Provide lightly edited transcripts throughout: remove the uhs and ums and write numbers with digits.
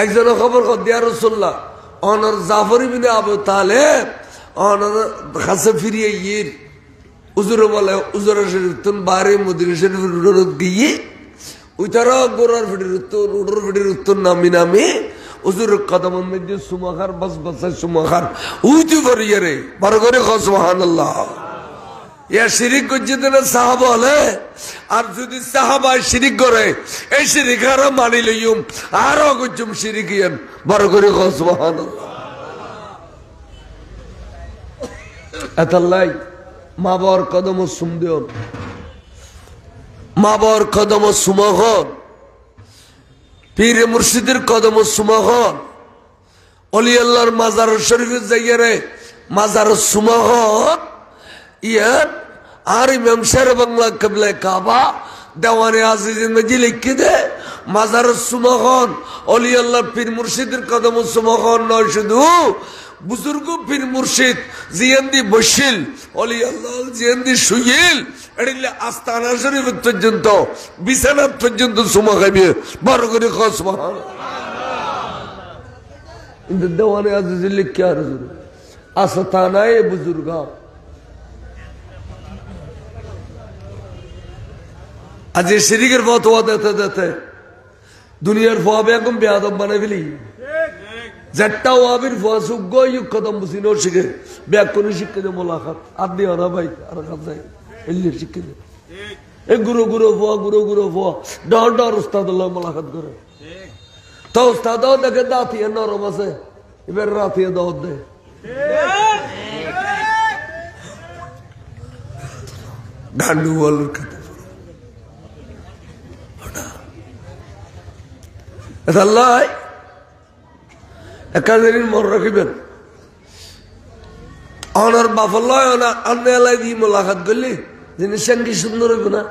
একজন খবর কর দিয়া রাসূলুল্লাহ অনর জাফর ইবনে আবু তালেব অনর কাছে ফিরিয়ে ইয়ের উজুরে বলে উজুরের শরীরতুন বারে মদিনা শরীফের রোড গিয়ে উইতারা গোরার ফিডির উত্তর উডর ফিডির উত্তর নামি নামি উজুরের কদমের মধ্যে সুমাখার বাস বাসায় সুমাখার উইতে করিয়ে রে বড় করে কও সুবহানাল্লাহ। ইয়া শিরিক করছে না সাহাবা হলে আর যদি সাহাবা শিরিক করে এই শিরিক আরো মানি লইম আরো করছুম শিরিকিয়ান বড় করে কও সুবহানাল্লাহ। এতাল্লাই মা বাবার কদম সুম দিও মা বাবার কদম সুমহন পীর মুর্শিদের কদম সুমহন অলি আল্লাহর মাজার শরীফের জায়গায় মাজার সুমহন ইয়ার আর ইমাম শের বাংলা কিবলা কাবা দেওয়ানে আজিজের মধ্যে লিখে দে মাজার সুমহন অলি আল্লাহর পীর মুর্শিদের কদম সুমহন নয় শুধু বুজুর্গ পীর মুর্শিদ জিয়ান্দি বসিল অলি আল্লাহ জিয়ান্দি শুইল এড়িলে আস্তানা শরীফ পর্যন্ত বিছানা পর্যন্ত সুমা খাইবে বড় করে কও সুবহানাল্লাহ। ইন্দু দেওয়ানে আজিজ লিখে আর আস্তানায়ে বুজুর্গা আজ শিরিকের ফতোয়া দিতে দিতে দুনিয়ার ফোয়া বেগম বেয়াদব বানাই ফেলি যেটা ওয়াবির ফোয়া সুগ্গ কদম বুঝিনো শিখে ব্যাগ করে শিক্ষে দে মোলাকাত আর দিও না ভাই আর কাজ যায় এলি শিক্ষে দে এ গুরু গুরু ফোয়া ডর ডর উস্তাদ মোলাকাত করে তো উস্তাদও দেখে দাঁতিয়ে নরম আছে এবার রাতিয়ে দৌড় দে গান্ডু বলার কথা আল্লাহ একাধারির মন রাখিবেন অনার বাফল্লাহ আন্নে এলাই দিয়ে মোলাকাত করলি জিনিস কি সুন্দর হইব না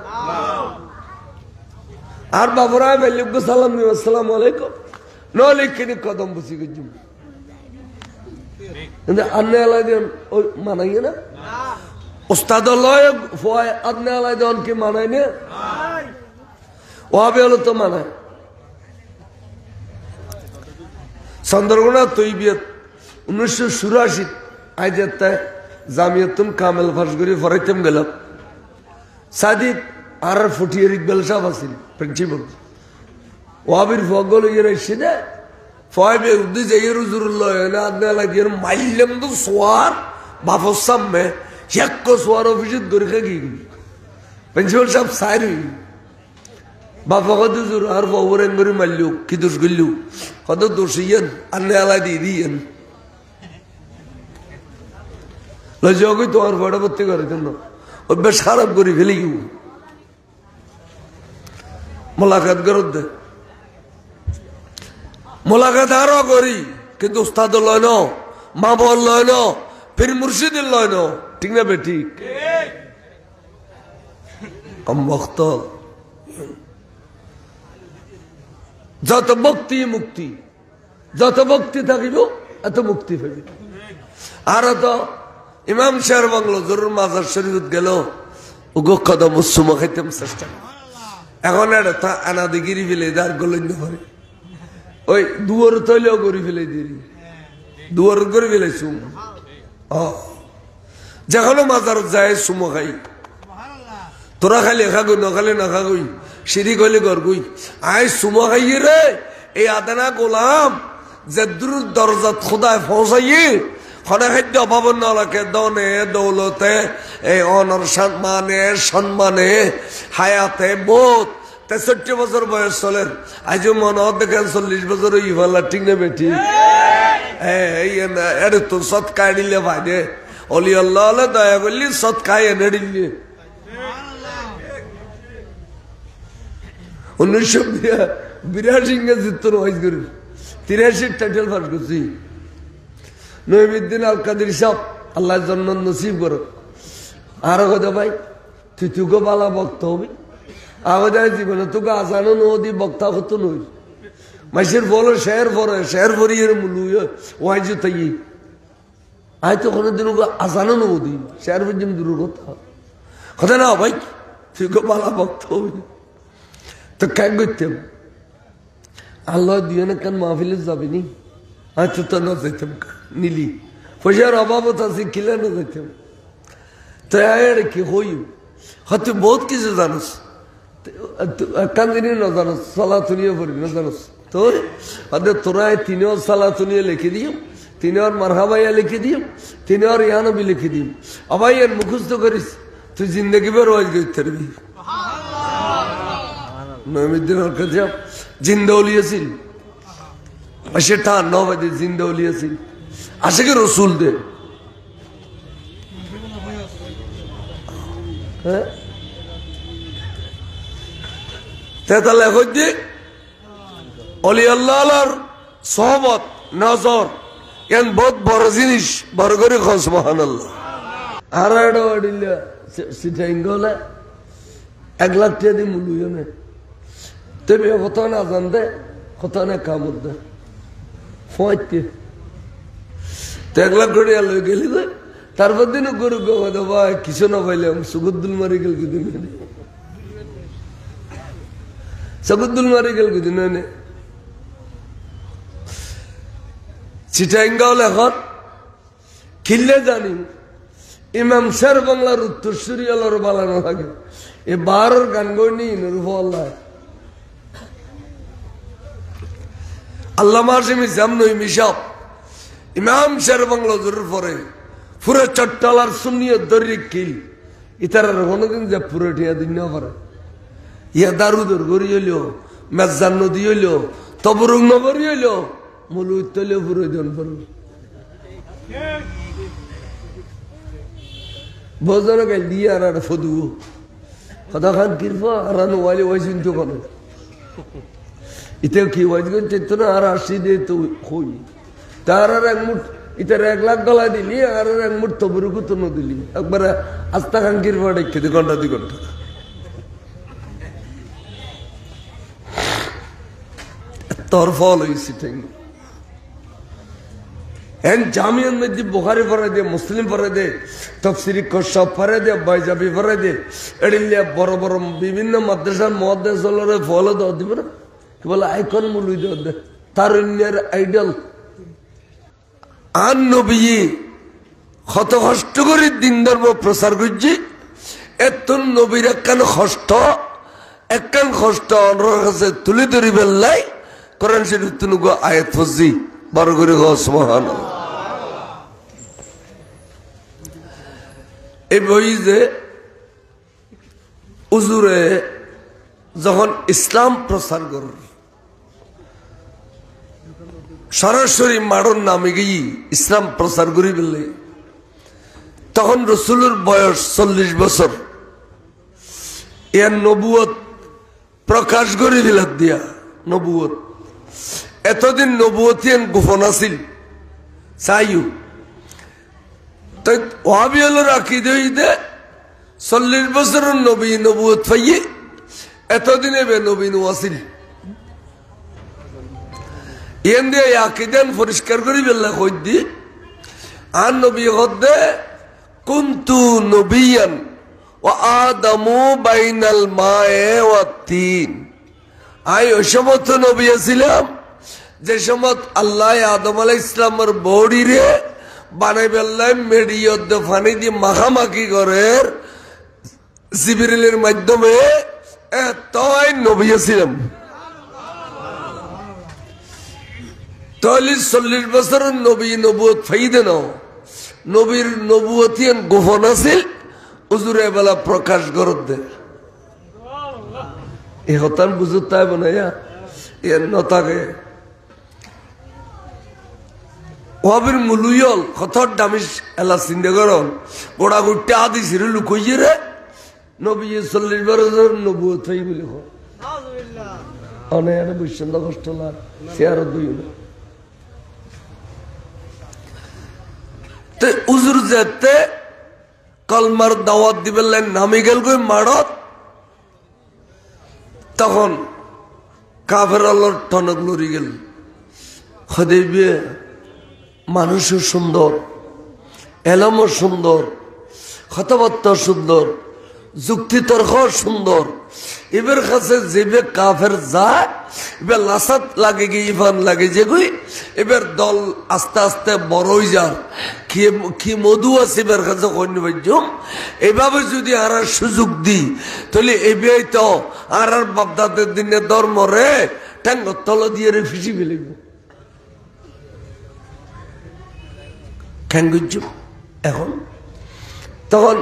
আর বাবরা বেলুক সালাম দিব আসসালামু আলাইকুম নলে কিনি কদম বুঝি গেছি কিন্তু আন্নে এলাই দিয়ে ওই মানাই না উস্তাদ লয় ফয় আন্নে এলাই দেন কি মানাই না ওয়াবে হলো তো মানায় চন্দ্রগোনা তৈবিয়ত 1984 আইজাতে জামিয়াতুল কামেল ফাসগুরি ফরাইতাম গেল সাদিক আর ফুটিয়ার ইকবাল সাহেব আছেন প্রিন্সিপাল ওয়াবির ফগল ইয়ে রাইছিনা ফয়বে উদ্দি যাইর হুজুরুল্লাহ না আদনা লাগির মাইলাম তো সোয়ার বাফসাম মে এক সোয়ার অফিসত গরি খাগি প্রিন্সিপাল সাহেব সাইরি বাবা কত জোর আর বাবুরেন করে মারলু কি দোষ গল্লু কত দোষ ইয়েন আন্নে আলাই দিয়ে দিয়েন লজ্জাকে তোমার বড় ভর্তি করে জন্য অভ্যাস খারাপ করে ফেলি গিয়ে মোলাকাত করত দে মোলাকাত আরো করি কিন্তু উস্তাদ লয় ন মা বল লয় ন পীর মুর্শিদের লয় ন ঠিক না বে ঠিক কম বক্ত যত ভক্তি মুক্তি যত ভক্তি থাকিব এত মুক্তি পাবি আর তো ইমাম শের বাংলো জরুর মাজার শরীফত গেল ওগো কদম সুমা খাইতাম চেষ্টা এখন এটা আনাদি গিরি ফেলে আর গলন্য করে ওই দুয়ার তৈলেও গড়ি ফেলে দিই দুয়ার করে ফেলে সুম যেখানে মাজার যায় সুমো খাই তোরা খালি খাগুই নখালে না খাগুই সিঁড়ি গলি গড়গুই আই সুমো খাইয়ে রে এই আদানা গোলাম যে দূর দরজাত খোদায় পৌঁছাইয়ে খনে খাদ্য অভাব নলাকে দনে দৌলতে এই অনর সম্মানে হায়াতে বোধ 63 বছর বয়স চলেন আজ মনে দেখেন 40 বছর ইফাল্লা ঠিক না বেঠি এর তো সৎকায় দিলে ভাই দে অলি আল্লাহ দয়া করলি সৎকায় এনে দিলে 1982 জিত্তর ওয়াইজ করি 83 টাইটেল পাস করছি নইমুদ্দিন আল কাদের সাহেব আল্লাহর জন্য নসিব করো আরো কথা ভাই তুই তুকে বালা বক্তা হবি আমাদের জীবনে তোকে আসানো নদী বক্তা হতো নই মাসের বলো শের ভরি এর মূল্য ওয়াইজ তাই আয় তো কোনোদিন আসানো নদী শের পর্যন্ত দূর কথা না ভাই তুকে বালা বক্তা হবি তো কেন করতাম আল্লাহ দিও না কেন মাহফিলে যাবিনি আচ্ছা তো না যাইতাম নিলি পয়সার অভাবত আছে কিলে না যাইতাম তো কি হই হয়তো বহুত কিছু জানোস কান জিনিস না জানোস সালাতুনিও পড়ি না জানোস তো হয়তো তোরা তিনিও সালাতুনিও লিখে দিও তিনি আর মারহাবাইয়া লিখে দিও তিনি আর ইয়ানবি লিখে দিও আবাই এর মুখস্থ করিস তুই জিন্দগি বের ওয়াজ করতে পারবি নয়মুদ্দিন ওর কাছে জিন্দা উলিয়েছিল সেটা 9 বাজে জিন্দা উলিয়েছিল আশিকে রসুল দে হ্যাঁ তাহলে এখন যে অলি আল্লাহর সহবত নজর এন বহুত বড় জিনিস বড় করে খোঁজ সুবহানাল্লাহ আর একটা অডিলা সেটা ইঙ্গলা 1 লাখ টাকা দিয়ে মূল্য নেই তবে কত না জানতে কত না কামড় দেয় ফোঁতে তো 1 লাখ করে লই গেলি তারপর দিন গরু গো ভাই কিছু না পাইলাম সুগুদ্দুল মারি গেল কিছুদিন সুগুদ্দুল মারি গেল কিছুদিন চিটাইঙ্গাও লেখন খিললে জানি ইমাম শের বাংলার উত্তরসূরি আলোর বালানো থাকে এ 12 গান গইনি নুরুল্লাহ আল্লামা হাশিমি জামনই মিশাব ইমাম শের বাংলা জরুর পরে পুরো চট্টালার সুন্নিয় দরি কিল ইতারার কোনদিন যে পুরো টিয়া দিন না পারে ইয়া দারুদর গড়ি হইল মেজান নদী হইল তবরুং নগরী হইল মূল উত্তলে পুরো জন পড়ল ভোজন গাই দিয়ে আর ফদু কথা খান কিরফ আর ওয়ালি ওয়াই চিন্তু কোন ইতেও কি ওয়াজ করতে তো না আর আসি দে তো হই তার আর এক মুঠ ইতার 1 লাখ গলা দিলি আর এক মুঠ তবরুকু তো দিলি একবার আস্তা খান কিরফ খেতে ঘন্টা 2 ঘন্টা তোর ফল হয়েছে ঠিক এন জামিয়ান মধ্যে বুখারি পড়ে দে মুসলিম পড়ে দে তফসিরি কশাব পড়ে দে বাইজাবি পড়ে দে এড়িলে বড় বড় বিভিন্ন মাদ্রাসার মুহাদ্দিসগুলোরে ফলো দাও দিবে না কি বলে আইকন মুলুই দাও দে তারুণ্যের আইডল আন নবী কত কষ্ট করে দিন ধর্ম প্রচার করছি এত নবীর একখান কষ্ট অন্যর কাছে তুলে ধরি বেল্লাই কোরআন শরীফ তুনুগ আয়াত ফজি বড় করে সুবহানাল্লাহ এই বই যে হুজুরে যখন ইসলাম প্রচার কর সরাসরি মাড়ন নামে গিয়ে ইসলাম প্রচার করি বললে তখন রসুলের বয়স 40 বছর এর নবুয়ত প্রকাশ করে দিলাম দিয়া নবুয়ত এতদিন নবুয়তি গোপন আছিল চাইও তাই ওয়াবি হলো রাখি দে 40 বছরের নবী নবুয়ত পাইয়ে এতদিনে বে নবী আছিল এন দিয়ে আকিদান পরিষ্কার করি বেলা কই দি আর নবী হদে কুনতু নবিয়ান ওয়া আদামু বাইনাল মায়ে ওয়া তিন আই ওই সময় নবী ছিলাম যে সময় আল্লাহ আদম আলাইহিস সালামের বডি রে বানাই বেল্লাই মেডিয়ত ফানি দিয়ে মাখামাখি করে জিবরিলের মাধ্যমে এতই নবী ছিলাম তাহলে 40 বছরের নবী নবুয়ত ফাইদে নাও নবীর নবুয়তি গোপন আছিল হুজুরে বেলা প্রকাশ করত দে এই হতান বুঝুত তাই বানাইয়া এর নতাকে ওয়াবির মুলুয়ল কতর দামিস এলা চিন্তা করন গোড়া গুট্টা আদি সিরে লুকইয়ে রে নবী 40 বছরের নবুয়ত ফাই বলে কয় নাউজুবিল্লাহ অনে এর বৈষ্ণব কষ্ট না শেয়ার দুই উজুর যেতে কলমার দাওয়াত দিবেন নামি গেল গই মাড়ত তখন কাফের আল্লাহর টনক লড়ি গেল খদেবে মানুষও সুন্দর এলামও সুন্দর কথাবার্তা সুন্দর যুক্তি তর্ক সুন্দর এবার কাছে যেবে কাফের যায় এবার লাসাত লাগে গিয়ে ইফান লাগে যে গুই এবার দল আস্তে আস্তে বড় হয়ে যার কি মধু আছে এবার কাছে কন্যাবাজ্যম এভাবে যদি আর সুযোগ দিই তাহলে এবার তো আর বাপদাদের দিনে ধর্ম রে ট্যাঙ্গ তল দিয়ে রে ফিসি ফেলিব খ্যাঙ্গুজ্য এখন তখন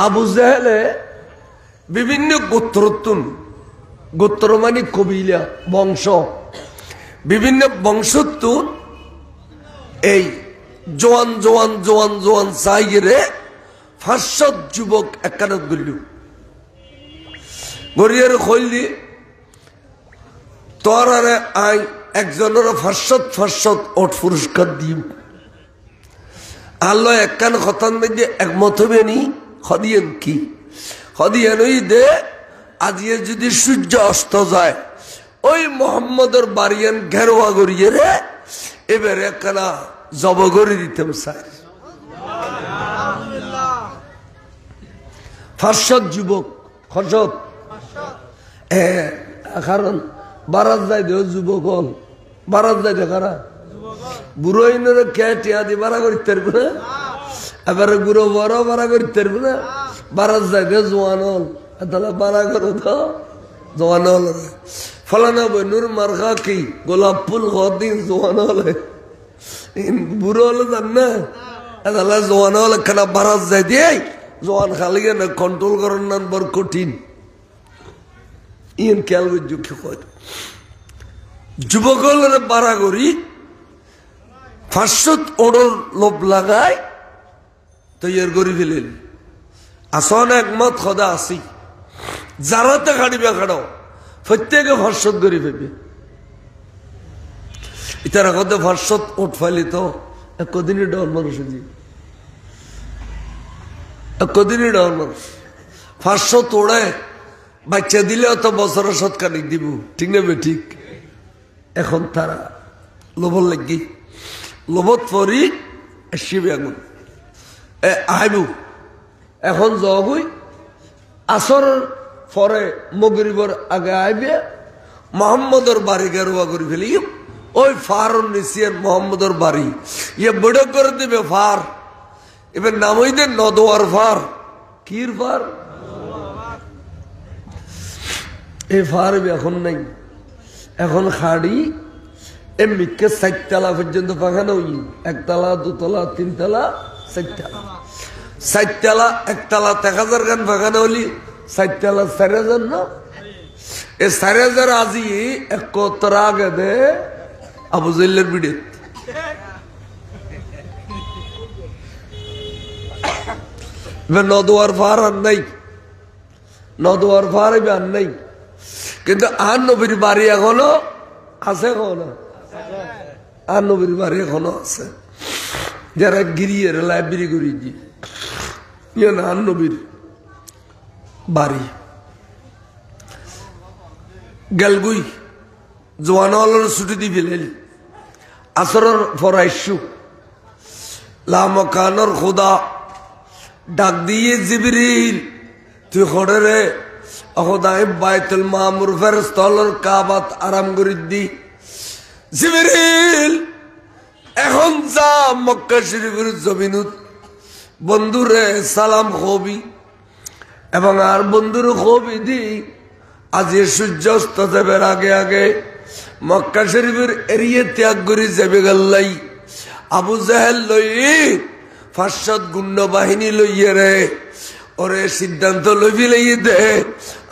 আবু জাহেলে বিভিন্ন গোত্র মানে কবিলা বংশ বিভিন্ন বংশত্বর এই জোয়ান জোয়ান জোয়ান জোয়ান চাইরে 500 যুবক একানত গড়ল গড়িয়ার কইলি তোর আরে আই একজনের 500 ওট পুরস্কার দিম আল্লাহ একখান খতান মধ্যে একমত হবে নি হদিয়েন কি হদিয়েন ওই দে আজিয়ে যদি সূর্য অস্ত যায় ওই মোহাম্মদের বাড়িয়ান ঘেরোয়া গড়িয়ে রে এবার একখানা জব করে দিতাম স্যার 500 যুবক খসত কারণ বারাত যায় দেহ যুবক হল বারাত যায় দেখারা বুড়ো ইনরে কে টিয়া দি বাড়া করতে পারবো না এবারে বুড়ো বড় বাড়া করতে পারবো না বারাত যায় দেহ জোয়ান হল তাহলে বাড়া করো তো জোয়ান হল ফলানা বনুর মার্কা কি গোলাপ ফুল দিন জোয়ান হলে বুড়ো হলে জান না তাহলে জোয়ান হলে খানা বারাত যায় দিয়ে জোয়ান খালি না কন্ট্রোল করার নাম বড় কঠিন ইন খেয়াল কর যুবক হলে বাড়া করি 500 ওড়র লোভ লাগায় তৈয়ার করি ফেলেন আসন একমত খদা আসি যারাতে খাড়িবে খাড়াও প্রত্যেকে 500 করি ফেলবে ইতারা কত 500 ওট ফাইলি তো কদিনই ডর মানুষ কদিনই ডর মানুষ 500 তোড়ে বাচ্চা দিলে অত বছরের সৎকানিক দিব ঠিক না ঠিক এখন তারা লোভর লাগি লোভত পরি শিবে আগুন আইবু এখন যাবই আসর পরে মগরিবর আগে আইবে মোহাম্মদর বাড়ি গেরুয়া করে ফেলি ওই ফার নিচিয়ান মোহাম্মদর বাড়ি ইয়ে বড় করে দেবে ফার এবার নাম হই দে নদোয়ার ফার কির ফার এই ফার এখন নাই এখন খাড়ি এমনিকে 4 তলা পর্যন্ত পাখানো একতলা 2 তলা 3 তলা 4 তলা 4 তলা 1 তলা 1000 গান পাখানো হলি 4 তলা 4000 না এই 4000 আজি একত্র আগে দে আবু জাহেলের বিড়ে নদোয়ার ফার আর নাই নদোয়ার ফার আর নাই কিন্তু আর নবীর বাড়ি এখনো আছে এখনো আর নবীর বাড়ি এখনো আছে যারা গিরিয়ে লাইব্রেরি করি ইয়ে না আর নবীর বাড়ি গেলগুই জোয়ানওয়ালার ছুটি দি ফেলেল আসরের ফরাইশু লামকানোর খোদা ডাক দিয়ে জিবরিল তুই খড়ে রে খোদাই বাইতুল মামুর ফেরেশতার কাবাত আরাম করে দি জিবরিল এখন যা মক্কা শরীফের জমিনত বন্ধুরে সালাম খবি এবং আর বন্ধুর খবি দি আজ সূর্যাস্ত যাবার আগে আগে মক্কা শরীফের এরিয়া ত্যাগ করে যাবে গেল্লাই আবু জাহেল লই 500 গুন্ড বাহিনী লইয়ে রে ওরে সিদ্ধান্ত লই ফেলাই দে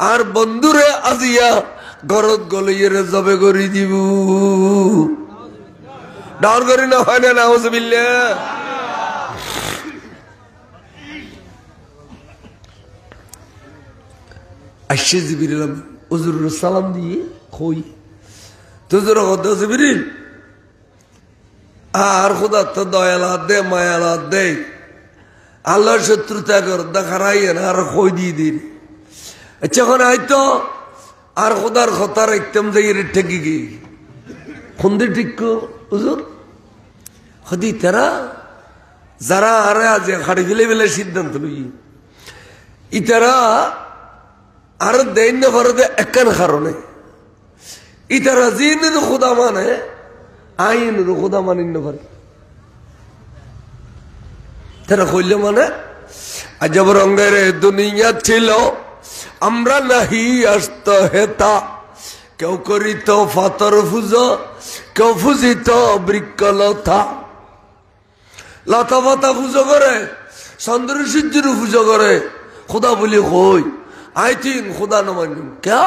আর বন্ধুরে আজিয়া গরত গলইয়ে রে জবে করে দিব ডর করি না হয় না নাউজুবিল্লাহ আইসে জিবরিল হুজুর সালাম দিয়ে কই তুজুর কত জিবরিল আর খোদা তো দয়ালা দে মায়ালা দে আল্লাহর শত্রুতা কর দেখারাই আর কই দিয়ে দিন আচ্ছা এখন আইতো আর খোদার খতার একদম যাই ঠেকি গিয়ে খুন্দি ঠিক হুজুর হদি তারা যারা আরে আজ হাড়ি ফেলে ফেলে সিদ্ধান্ত লই ইতারা আর দেন না পারে একখান কারণে ইতারা জিনের খোদা মানে আইনের খোদা মানিন না পারে তারা কইলে মানে আজব রঙের দুনিয়া ছিল আমরা নাহি আসত হেতা কেউ করিত ফাতর পুজো কেউ ফুজিত বৃক্ষলতা লতা পাতা পুজো করে চন্দ্র সূর্যের পুজো করে খোদা বলি কই আই থিঙ্ক খোদা নমানুন কে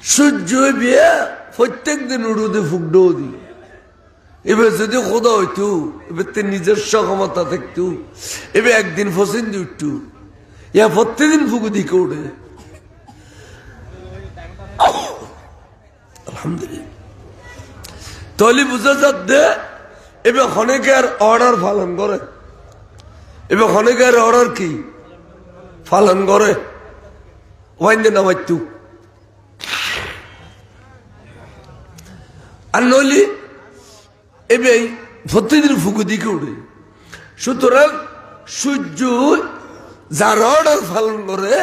সূর্য বিয়ে প্রত্যেক দিন উড়ুদে ফুকডো দি এবার যদি খোদা হইতো এবার তো নিজস্ব ক্ষমতা থাকতো এবার একদিন ফসেন দি উঠতো ইয়া প্রত্যেকদিন ফুকু দিকে উঠে আলহামদুলিল্লাহ তাহলে বুঝা যাচ্ছে এবার অনেকের অর্ডার পালন করে এবার অনেকের অর্ডার কি পালন করে ওয়াইন্দে নামাইতু আর নইলে এবার প্রত্যেকদিন ফুকু দিকে উঠে সুতরাং সূর্য যার অর্ডার পালন করে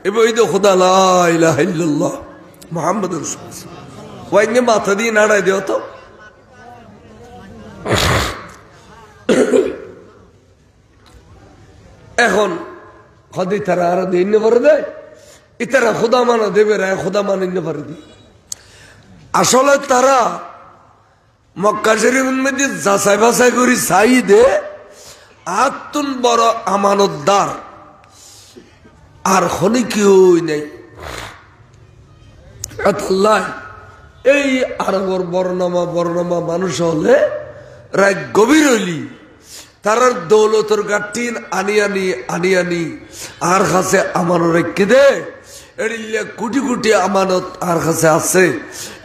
এবার এই তো খোদা লা ইলাহা ইল্লাল্লাহ মুহাম্মাদুর রাসূলুল্লাহ ওয়াইনে মাথা দিয়ে নাড়াই দেও তো এখন খদি তারা আর দিন করে দেয় ইতারা খোদা মানা দেবে রা খোদা মানিন পারে দি আসলে তারা মক্কা শরীফের মধ্যে যাচাই বাছাই করি চাই দে আতুন বড় আমানতদার আর খনি কেউ নেই আল্লাহ এই আরবর বর্ণমা মানুষ হলে রায় গভীর হইলি তার দৌলতর গাঠি আনি আর কাছে আমানত রেখে দে এড়িলে কোটি কোটি আমানত আর কাছে আছে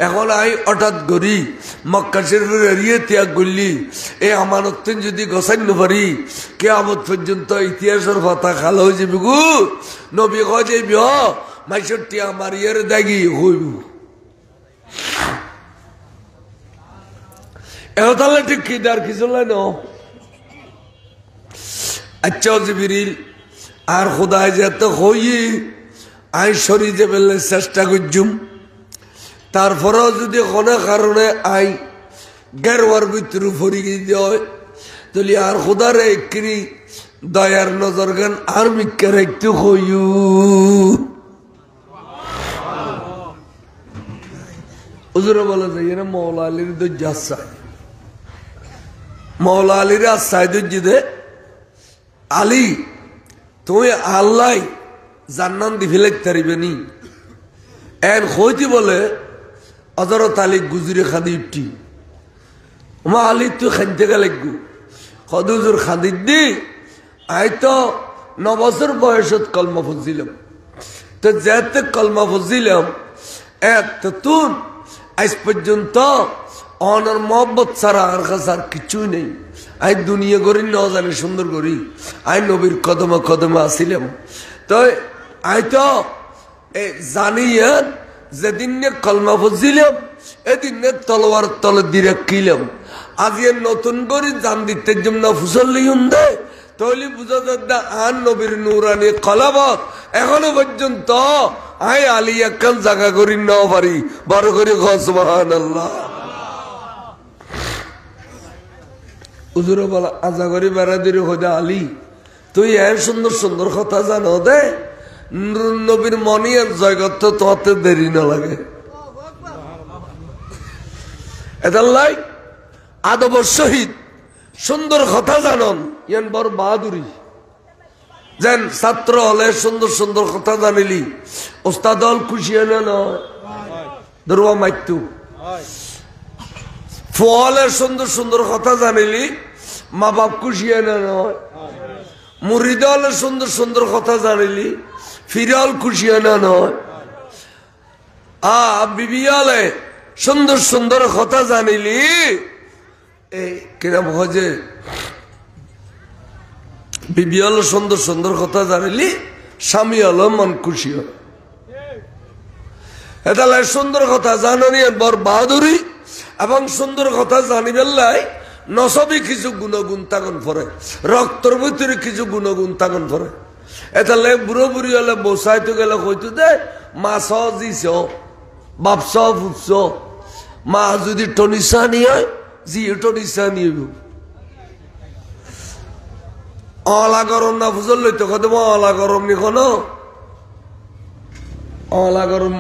এখন আই হঠাৎ করি মক্কা শরীফের এরিয়ে ত্যাগ করলি এই আমানত যদি গছাই পারি কিয়ামত পর্যন্ত ইতিহাসের পাতা খাল হয়ে যাবি গু নবী কয় যাবি মাইশটি আমার ইয়ের দাগি হইব তাহলে ঠিক কি আর কিছু লাই ন আচ্ছা জিবরিল আর খোদায় যেতে হই আই সরি যে বেলে চেষ্টা করছুম তারপরেও যদি কোনো কারণে আই গেরওয়ার ভিতরে ফরি যায় তাহলে আর খোদার একরি দয়ার নজর গান আর মিক্কার একটু হইউ হুজুরে বলে যাই না মৌলা আলীর দজ্জা আসাই মৌলা আলীর আসাই দজ্জি দে আলী তুমি আল্লাহ জান্নান দি ফেলাইতে পারিবে নি এন হইতে বলে হযরত আলী গুজরি খাদি উঠি মা আলী তুই খাইতে গেলে গু হুজুর খাদি দি আই তো 9 বছর বয়সত কলমা ফুজিলাম তো যেতে কলমা ফুজিলাম তো তুই আজ পর্যন্ত অনর মহব্বত ছাড়া আর কাছে আর কিছুই নেই আই দুনিয়া করি ন জানি সুন্দর করি আই নবীর কদমে আসিলাম তো আই তো জানি যেদিন কলমা ফুজিলাম এদিন তলোয়ার তলে দিয়ে রাখিলাম আজ নতুন করে জান দিতে জন্য ফুসল্লি দে তাহলে বুঝা যাচ্ছে আর নবীর নুরানি কলাবত এখনো পর্যন্ত আই আলী একখান জায়গা করি ন পারি বড় করে সুবহানাল্লাহ হুজুরে বলা আজা করি বেড়া দিরে হইদা আলী তুই এর সুন্দর সুন্দর কথা জানো দে নবীর মনি আর জগৎ তো তোমাতে দেরি না লাগে এদাল্লাই আদব শহীদ সুন্দর কথা জানন ইয়ান বড় বাহাদুরি যেন ছাত্র হলে সুন্দর সুন্দর কথা জানিলি ওস্তাদ হল খুশি হলে নয় দরুয়া মাইতু ফলে সুন্দর সুন্দর কথা জানিলি মা বাপ খুশি হলে নয় মুরিদ হলে সুন্দর সুন্দর কথা জানিলি ফিরাল খুশি হলে নয় বিবি হলে সুন্দর সুন্দর কথা জানিলি এই কিরম হজে বিবি হলো সুন্দর সুন্দর কথা জানিলি স্বামী হলো মন খুশি হল এটা সুন্দর কথা জানানি বড় বাহাদুরি এবং সুন্দর কথা জানিবেন লাই নসবি কিছু গুণগুণ তাগন পরে রক্তর ভিতরে কিছু গুণগুণ তাগন পরে এতালে বুড়ো বুড়ি হলে বসাইতে গেলে কইতো দে মা জিস বাপস ফুপস মা যদি টনিসা নিয়ে হয় জি টনিসা নিয়ে অলা গরম না ফুজল লইতো কত অলা গরম নি কোনো অলা গরম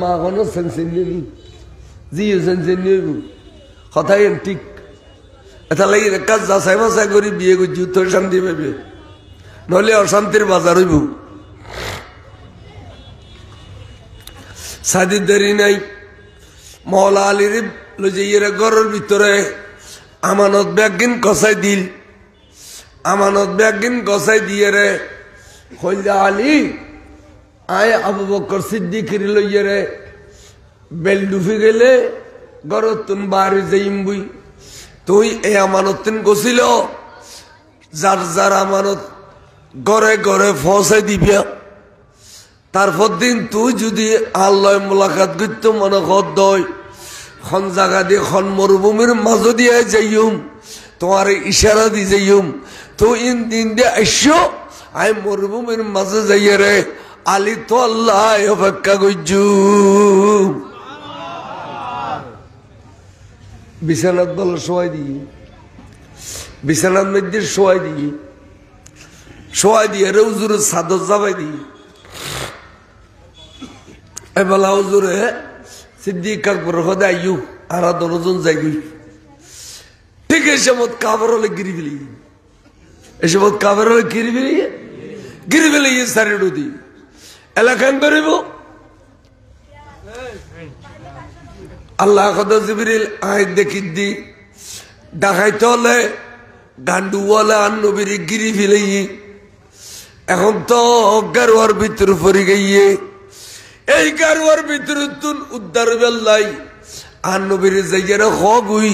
মা কোনো সেন্সেন নিবি জি সেন্সেন নিবি কথাই ঠিক এটা লাগি কাজ যাচাই বাছাই করি বিয়ে করছি তোর শান্তি পাবে নহলে অশান্তির বাজার হইব সাদি দেরি নাই মৌলা আলীর লইয়ে ঘরের ভিতরে আমানত ব্যাগিন কষাই দিল আমানত ব্যাগিন কষাই দিয়ে রে কইলা আলী আয় আবু বকর সিদ্দিকের লইয়ে রে বেল ডুফি গেলে গরত তুন বাড়ি যাইম বুই তুই এই আমানত তিন গছিল যার যার আমানত ঘরে ঘরে ফসাই দিবিয়া তারপর দিন তুই যদি আল্লাহ মোলাকাত করতে মনে কর দয় খন জায়গা দিয়ে খন মরুভূমির মাঝ দিয়ে যাইম তোমার ইশারা দি যাইম তো ইন দিন দিয়ে আইসো আই মরুভূমির মাঝে যাইয়ে রে আলী তো আল্লাহ অপেক্ষা করছু বিছানাত বল শোয়াই দিই বিছানাত মধ্যে শোয়াই দিয়ে রে হুজুর চাদর যাবাই দিই এবেলা হুজুরে সিদ্দিক আকবর হদে আইয়ু আর দনজন যাইগুই ঠিক এসে মত কাবার হলে গিরি ফেলি এসে মত কাবার হলে গিরি ফেলি সারি ডুদি এলাকান করিব আল্লাহ কত জিবরিল আয় দেখি দি ডাকাইতে হলে গান্ডু বলে আর নবীর গিরি ফেলি এখন তো গারোয়ার ভিতর পড়ে গিয়ে এই গারোয়ার ভিতরে তুন উদ্ধার বেল্লাই আর নবীর জায়গায় হগুই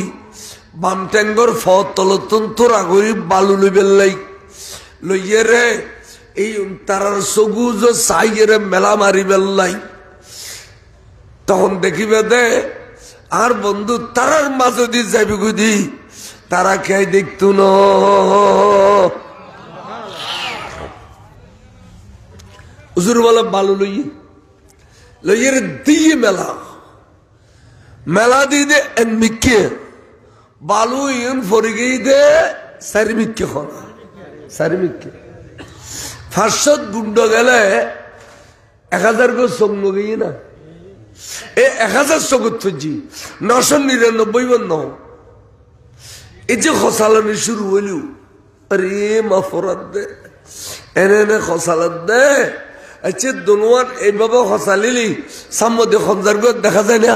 বাম ট্যাঙ্গর ফলতুন তোরা করি বালু লই বেল্লাই লইয়ে রে এই তারার সবুজ সাইয়ের মেলা মারি বেল্লাই তখন দেখিবে দে আর বন্ধু তারার মাঝে দিয়ে যাবি গুদি তারা খেয়ে দেখতো না হুজুর বলে বালু লইয়ের দিয়ে মেলা দিয়ে দে মিকে বালু ইন ফরি গিয়ে দে সারি মিকে খনা সারি মিকে ফার্স্ট গুন্ড গেলে 1000 গো সঙ্গ গিয়ে না এ 1000 চকত্তরজি 999 বন্ধ এই যে খসালানি শুরু হইল আরে মাফরাত দে এনে খসালাত দে আচ্ছা দোনোয়ার এইভাবে খসালিলি সামনে খঞ্জার গো দেখা যায় না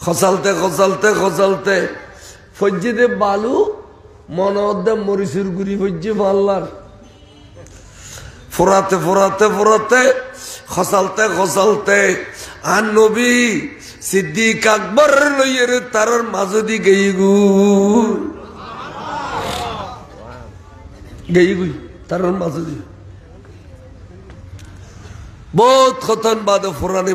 খসালতে খসালতে খসালতে ফজ্জি দে বালু মনে মরিচুর গুড়ি ফজ্জি মাল্লার ফোরাতে ফোরাতে ফোরাতে খসালতে খসালতে আর নবী সিদ্দিক আকবর লইয়ের তার মাঝে দি গেই তার মাঝে দি বহুত খতন বাদ ফোরানি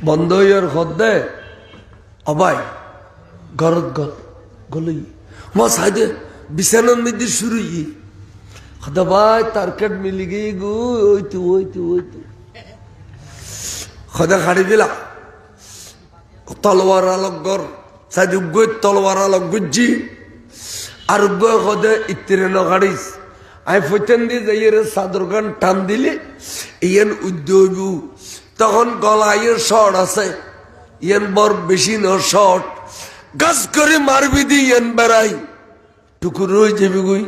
বন্ধ আর খদ্দে অবাই ঘরত গলই মা সাইদে বিছানার মধ্যে শুরু খদা ভাই তারকেট মিলি গই গো ওইতো খদা খাড়ি দিলা তলোয়ার আলোক গর সাইদে গই তলোয়ার আলোক গুজি আর গই খদে ইত্তিরে নগাড়িস আই ফতেন দিয়ে যাইয়ের চাদর গান টান দিলে ইয়ান উদ্যোগ তখন গলায় শর্ট আছে ইয়ান বর বেশি ন শর্ট গাছ করে মারবি দি ইয়ান বেড়াই টুকুর হয়ে যাবি গুই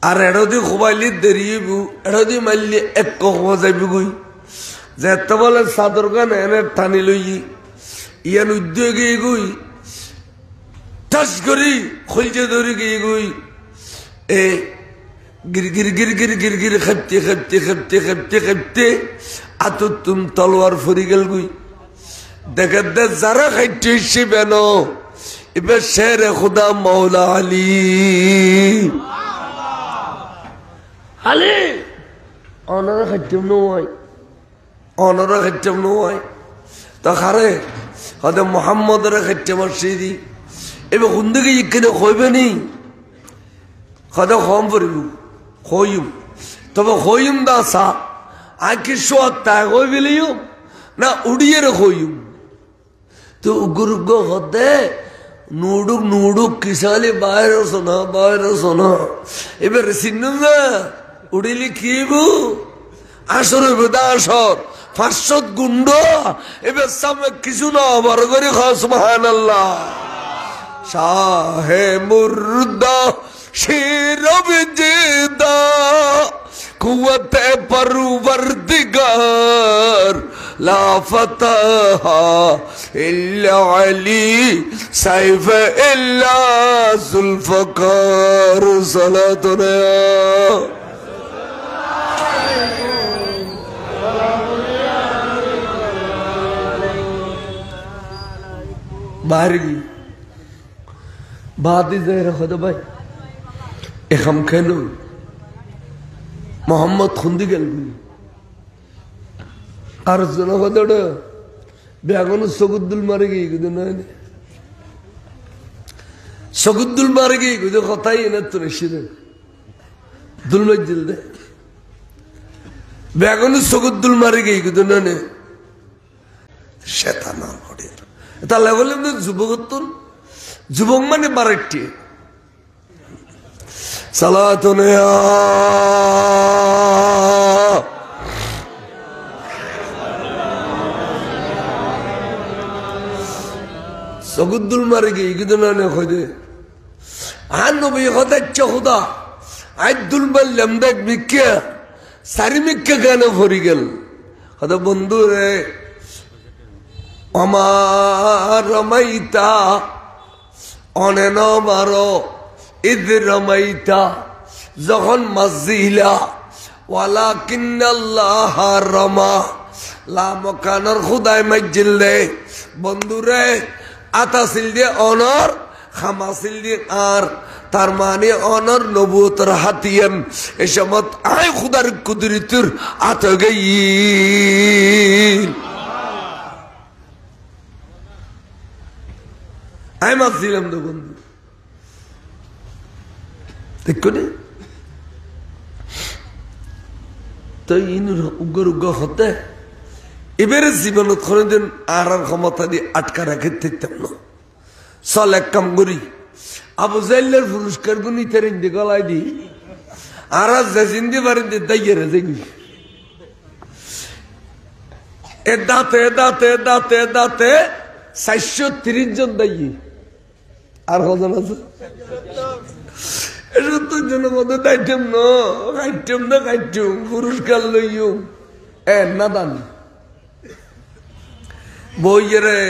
আর এড়দি খুবাইলি দেরিয়ে এড়দি মারলি এক কমা যাবি গুই যেতে বলে চাদর গান এনে টানি লই ইয়ান উদ্যোগে গুই টাচ করি খুলছে ধরে গিয়ে গুই এ গির গির গির গির গির গির খেপতে আতুর তুম তলোয়ার ফুরি গেল গুই দেখে দে যারা খাইতে বেন এবার শের খুদা মৌলা আলী অনারা খাইতেম নয় তো খারে হয়তো মোহাম্মদের খেটে মসজিদি এবার কোন দিকে ইকেনে হইবে নি হয়তো কম পড়িব হইম তবে হইম দাসা আঁকি সোয়াক তাই হইবিলিও না উড়িয়ে হইম তো গুরুগ হতে নুডুক নুডুক কিসালি বাইরে শোনা এবার চিহ্ন না উড়িলি কিবু আসর বেদা আসর 500 গুন্ড এবার সামনে কিছু না বড় করে সুবহানাল্লাহ শাহে মুর্দা শেরব জিদা কুওয়াত পরওয়ারদিগার লা ফাতাহা ইল্লা আলী সাইফ ইল্লা জুলফকার সালাতুনা बाहरगी बात ही जहर खुद भाई एक हम खेलो मोहम्मद खुंदी गल गुली अर्जुन खुद बेगन सगुद्दुल मारे गई गुद ना सगुद्दुल मारे गई गुद कथा ही ना तो निश्चित दुल में जिल दे बेगन सगुद्दुल मारे गई गुद ना ने शैतान आल पड़े তাহলে বললেন যুবকত্তর যুবক মানে বারেটি সালাতুন সগুদ্দুল মারে গিয়ে গিদনানে খোদে আর নবী খোদা খুদা আইদুল বললাম দেখ মিক্কা সারি মিক্কা গানে ভরি গেল খোদা বন্ধু রে আমার রমাইতা অনেন মারো ঈদ রমাইতা যখন মসজিলা ওয়ালাকিন্নাল্লাহ রমা লামকানর খুদায় মসজিল দে বন্ধুরে আতাসিল দিয়ে অনর খামাসিল দিয়ে আর তার মানে অনর নবুয়তের হাতিয়ান এ সমত আয় খুদার কুদরতির আত গই আমি মাসছিলাম তো বন্ধু দেখো নি তো ইনুর উগ্র উগ্র হতে এবারে জীবনত কোনদিন আর ক্ষমতা দিয়ে আটকা রাখে থাকতাম না চল এক কাম করি আবু জাইলের পুরস্কার গুনি তেরেন দি গলায় দি আর জিন্দি বারেন দি দাইয়ে যাই এ দাঁতে দাঁতে দাঁতে দাঁতে 430 জন দাইয়ে আর কজন আছে 70 জনের মধ্যে দাইতাম না খাইতাম পুরস্কার লইও এ না দান বইয়েরে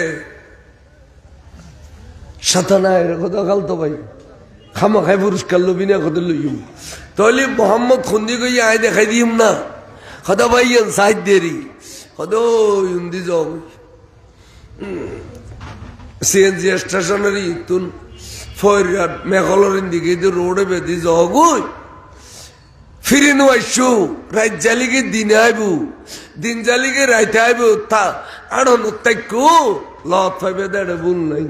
সাতানায় কথা কাল তো ভাই খামা খাই পুরস্কার লবি না কত লইম তাহলে মোহাম্মদ খুন্দি গই আয় দেখাই দিম না খদা ভাই সাইড দেরি খদ ইন্দি যাও সিএনজি স্টেশনের ইতুন ফরিয়াদ মেঘলরের দিকে রোডে বেঁধে যাও গই ফিরে নো আইসু রাত জালিকে দিনে আইবু দিন জালিকে রাইতে আইবু তা আড়ন তাইকু লত পাইবে দেড়ে ভুল নাই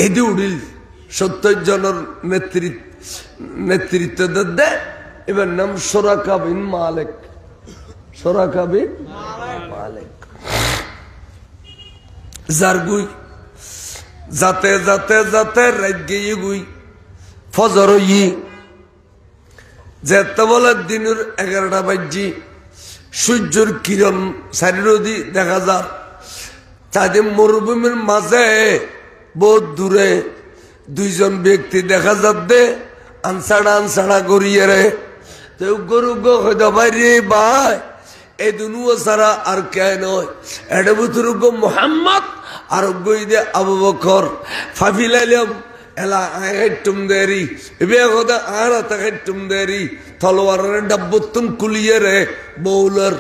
এদি উড়িল 70 জনের নেতৃত্ব দে এবার নাম সোরাকা বিন মালিক সোরাকা বিন মালিক যার গুই যাতে যাতে যাতে রাত গিয়ে গুই ফজর ই যেতে বলে দিনের 11টা বাজি সূর্যের কিরণ চারিদি দেখা যায় তাদের মরুভূমির মাঝে বহুত দূরে দুইজন ব্যক্তি দেখা যাচ্ছে আনসাড়া করিয়ে রে তো গরু গো হয়তো ভাই রে ভাই এই দুনুও সারা আর কে নয় এটা বুতুর গো মোহাম্মদ আর গই দে আবু বকর ফাফিলাইলাম এলা আইটুম দেরি এবে কথা আর তাইটুম দেরি তলোয়ারের ডাব্বতুন কুলিয়ে রে বৌলার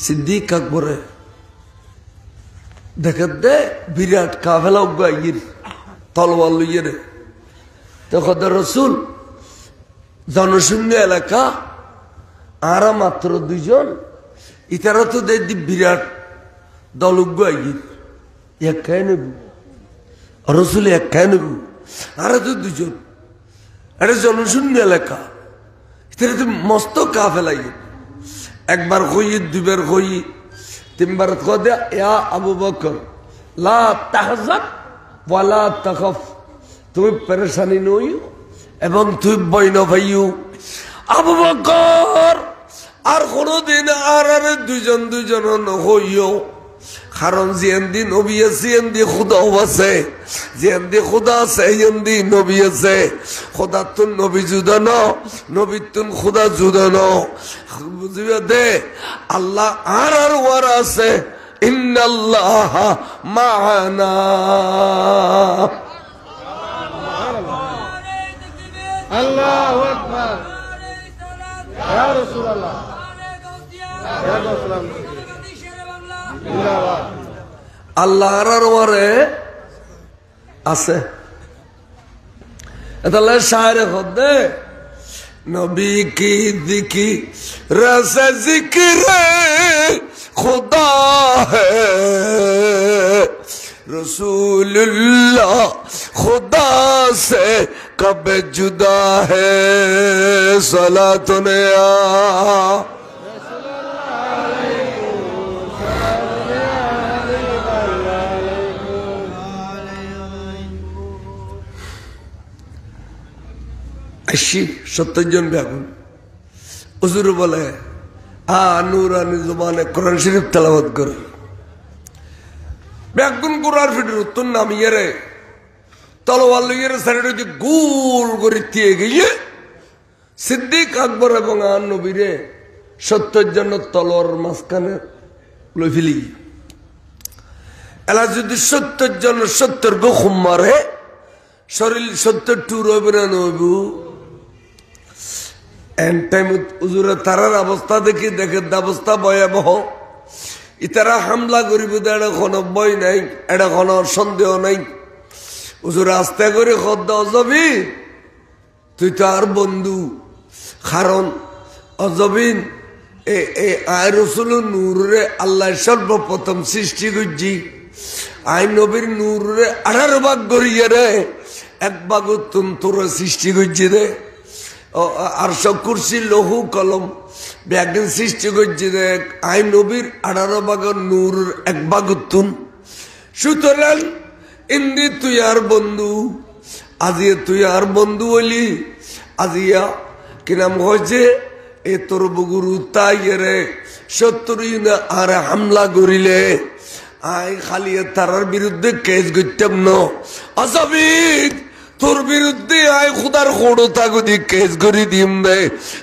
সিদ্দিক আকবরে দেখে দে বিরাট কাফেলা গাইর তলোয়ার লইয়ে রে তো খোদা রসুল জনশূন্য এলাকা আরা মাত্র দুইজন ইতারা তো দেখি বিরাট দলজ্ঞ আইন একাই নেব রসুল একাই নেব আরা তো দুজন এটা জনশূন্য এলাকা ইতারা তো মস্ত কা ফেলাই একবার কই দুইবার কই তিনবার কদে ইয়া আবু বকর লা তাহজান ওয়ালা তাখাফ তুমি পেরেশানি নইও এবং তুই বই ন ভাইও আবু বকর আর কোনদিন আর দুইজন হইও কারণ যেন্দি নবী আছে এন্দি খুদাও আছে যেন্দি খুদা আছে এন্দি নবী আছে খুদা তুন নবী জুদা ন নবী তুন খুদা জুদা ন বুঝিবে দে আল্লাহ আর ওয়ার আছে ইন্নাল্লাহ মা'ানা আল্লাহু আকবার ইয়া রাসূলুল্লাহ ইয়া রাসূলুল্লাহ জিন্দাবাদ আল্লাহ আর ওয়ারে আছে এটা শায়রে খোদে নবী কি দিকি রস জিক্রে खुदा है रसूलुल्लाह खुदा से कब जुदा है सलातुन या আশি 70 জন ব্যাগুন হুজুর বলে নুরানি জবানে কোরআন শরীফ তেলাওয়াত করে ব্যাগুন কোরআন ফিটের উত্তর নামিয়ে রে তলোয়ার লইয়ে সাইডে যে গোল করে দিয়ে গিয়ে সিদ্দিক আকবর এবং আন নবীরে 70 জন তলোয়ার মাঝখানে লই ফেলি এলা যদি 70 জন 70 গো খুম মারে শরীর 70 টুর হবে না নবু এন্ড টাইম হুজুরে তারার অবস্থা দেখি দেখে অবস্থা ভয়াবহ ইতারা হামলা করিব এটা কোনো ভয় নাই এটা কোনো সন্দেহ নাই হুজুর আস্তে করে খদ্দ অজবিন তুই তো আর বন্ধু কারণ অজবিন আয় রসুল নূরে আল্লাহ সর্বপ্রথম সৃষ্টি করছি আই নবীর নূরে 18 ভাগ করিয়ে রে এক ভাগ তোর সৃষ্টি করছি রে আর কুরসি লৌহ কলম ব্যাগিন সৃষ্টি করছি রে আই নবীর 18 ভাগের নূর এক ভাগ তুন সুতরাং ইন্দি তুই আর বন্ধু আজিয়ে তুই আর বন্ধু হইলি আজিয়া কি নাম হয়েছে এ তোর বগুরু তাই রে 70 না আর হামলা করিলে আই খালি তারার বিরুদ্ধে কেস করতাম ন অসাবিক তোর বিরুদ্ধে আয় খুদার খোড়তা গদি কেস করি দিম দে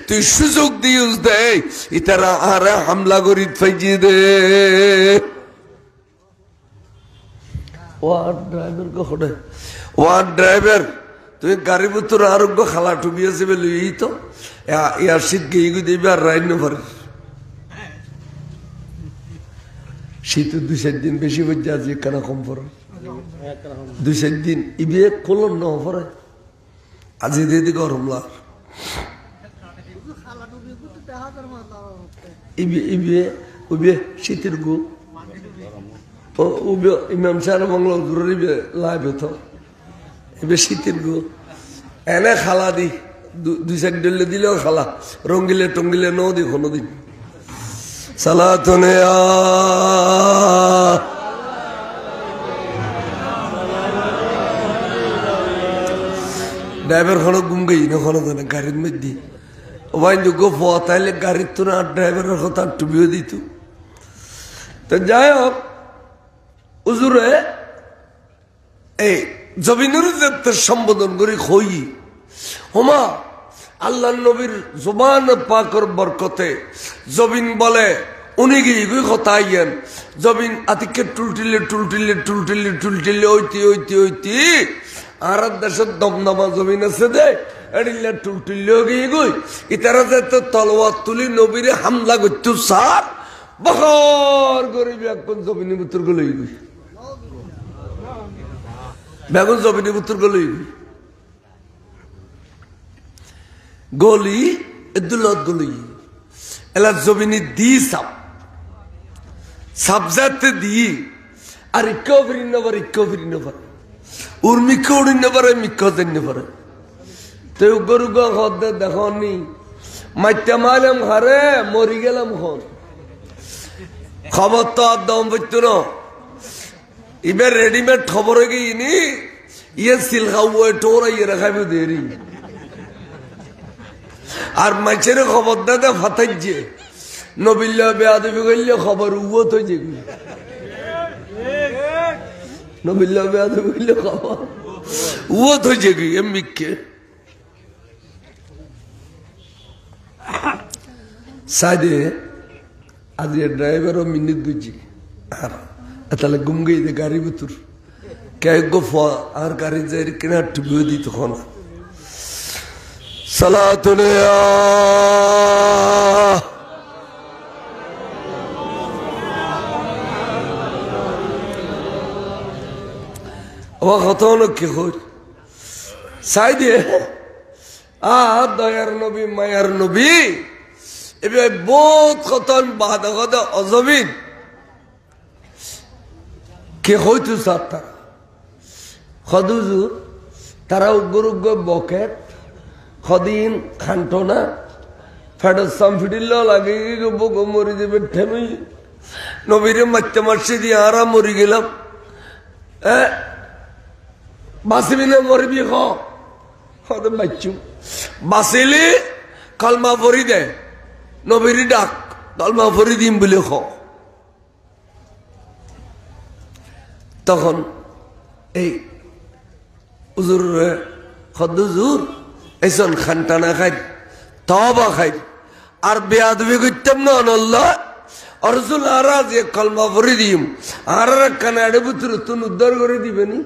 তুই সুযোগ দিউস দে ইতারা আর হামলা করি ফাইজি দে ওয়ার ড্রাইভার কো খড়ে ওয়ার ড্রাইভার তুই গাড়ি ভিতর আরোগ্য খালা টুবি আছে বলে এই তো ইয়ার শীত গিয়ে গিয়ে দিবি আর রাইন পারে শীত 2-4 দিন বেশি হয়ে আছে কেন কম পড়ে 2-4 দিন ইবে কোলন ন পরে আজি দিদি গরম লাগ ইবে ইবে উবে শীতের গো ও উবে ইমাম সাহেব বাংলা জরুরি লাইভ তো ইবে শীতের গো এনে খালা দি 2-4 ডলে দিলেও খালা রঙ্গিলে টঙ্গিলে ন দি কোনো দিন সালাতুন ইয়া ড্রাইভার খনো গুম গই না খনো না গাড়ির মধ্যে ওয়াইন যোগ্য ফতাইলে গাড়ির তো না ড্রাইভারের কথা টুবিও দিত তো যাই হোক হুজুরে এই জবিনুর সম্বোধন করি হই হোমা আল্লাহ নবীর জবান পাকর বরকতে জবিন বলে উনি গিয়ে কথা আইয়েন জবিন আতিকে টুলটিলে টুলটিলে টুলটিলে টুলটিলে ওইতি ওইতি ওইতি আর দেশের দমদমা জমিন আছে দে এডিলে টুলটিলেও গিয়ে গই ইতারা যাতে তলোয়ার তুলি নবীরে হামলা করতো সার বহর গরিবি এখন জমিনের ভিতর গলই গই বেগুন জমিনের ভিতর গলই গই গলি দুলত গলি এলা জমিনে দি সাবজাতে দি আর ইক্কো ফিরিন পারে ইক্কো ফিরিন পারে ওর মিক্ষ উড়িন পারে মিক্ষ জানি পারে তো গরু গদে দেখনি মাইটা মাইলাম হারে মরি গেলাম হন খবর তো আর দম পড়তো না এবার রেডিমেড খবর হয়ে গিয়ে ইয়ে সিল খাবো টোরা ইয়ে রাখাবো দেরি আর মাছের খবর দাদা ফাতাইছে নবিল্লা বেয়াদবি করলে খবর উয়ত হয়ে যেগুলো নবিল্লা বেয়াদবি করলে খবর উয়ত হয়ে যেগুলো এমনিকে সাইডে আজ ড্রাইভারও মিনিট বুঝি আর তাহলে গুম গই দে গাড়ি ভিতর কে গো আর গাড়ি যাই কিনা টুবিও দি তখন সালাতুনে ও কত লোক কি হই সাইডে দয়ার নবী মায়ার নবী এবার বহুত কতন বাধা কথা অজবিন কে হইতো স্যার তারা সদুজুর তারা উগ্র উগ্র বকেট সদিন খান্টো না ফেডার সাম ফিটিল লাগে বক মরি যাবে ঠেমি নবীরে মারতে মারছে দিয়ে আরা মরি গেলাম বাঁচবি না মরবি হতে বাচ্চু বাঁচিলে কলমা ভরি দেয় নবীর ডাক কলমা ভরি দিম বলে তখন এই হুজুর হদুজুর এইসন খানটানা খাই তবা খাই আর বেয়াদবি করতাম না আল্লাহ অরজুল আরা যে কলমা ভরি দিম আর কানে আড়ে বুতুর তুন উদ্ধার করে দিবেনি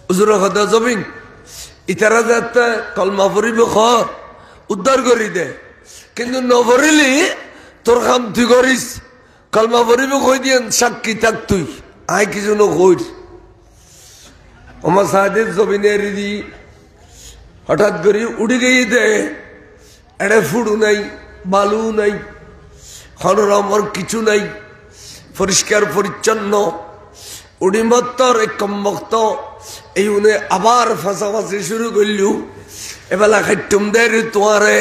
হুজুর হদা জবিন ইতারা যাতে কলমা ভরিব উদ্ধার করি দে কিন্তু নভরিলি তোর কাম তুই করিস কলমা ভরিব কই দিয়ে সাক্ষী থাক তুই আয় কিছু নই আমার সাহায্যের জমিনের দি হঠাৎ করে উড়ে গিয়ে দে এড়ে ফুড়ু নাই বালু নাই হনরমর কিছু নাই পরিষ্কার পরিচ্ছন্ন উড়িমত্তর এক কম্বক্ত এই উনি আবার ফাঁসাফাঁসি শুরু করলু এবেলা খাইটুম দেয় তোমারে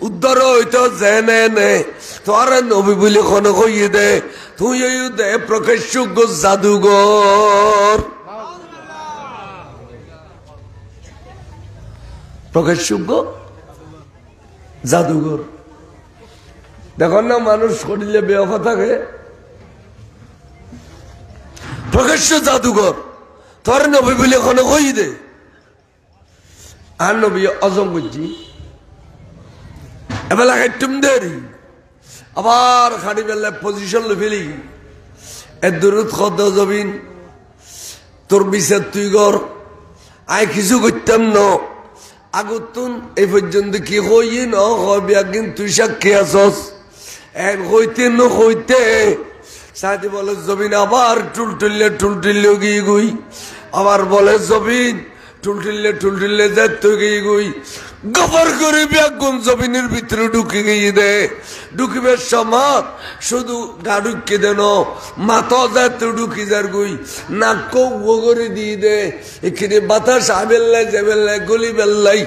উদ্ধার হইতো যে নে তোমারে নবী বলে কোনো কইয়ে দে তুই দে প্রকাশ্য জাদুঘর প্রকাশ্য জাদুঘর দেখুন না মানুষ করিলে বেওয়া থাকে প্রকাশ্য জাদুঘর তোর নবী বলে কোনো কই দে আর নবী অজম বুঝছি এবেলা খাইটুম দেরি আবার খাড়ি বেলায় পজিশন লো ফেলি এর দূরত খদ জবিন তোর বিচার তুই গর আয় কিছু করতাম ন আগতুন এই পর্যন্ত কি হই ন হবি একদিন তুই সাক্ষী আসস এক হইতে ন হইতে সাথে বলে জবিন আবার টুলটুললে গিয়ে গুই আবার বলে জবিন টুলটুললে যা তুই গিয়ে গুই গবর করে ব্যাগুন জমিনের ভিতরে ঢুকে গিয়ে দে ঢুকিবার সময় শুধু গা ঢুকিয়ে দেন মাথা যাতে ঢুকি যার গুই নাক ও করে দিয়ে দে এখানে বাতাস আবেল্লাই যাবেল্লাই গলি বেল্লাই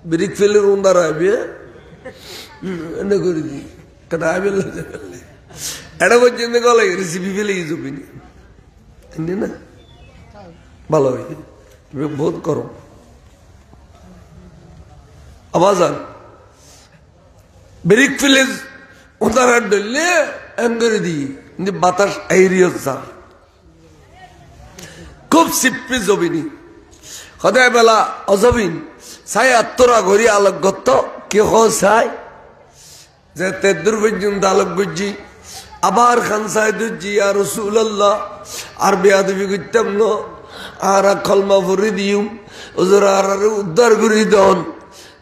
ব্রিক ফেলের উন্দার আবে এনে করে দি কেটা আবেল্লাই যাবেল্লাই এটা পর্যন্ত গলাই রেসিপি ফেলে জমিনি না ভালো হয় বহুত করো আবাজান ব্রিক ফেলে উদাহরণ ডললে এম করে দিই বাতাস এরিয়া যা খুব সিপ্পি জবিনি সদায় বেলা অজবিন চাই আত্মরা ঘড়ি আলোক গত কি চাই যে তেদুর পর্যন্ত আলোক গজি আবার খান সাহেদুজি আর রসুল্লাহ আর বেয়াদবি করতাম ন আর কলমা ভরি দিম ওজোর আর উদ্ধার করি দন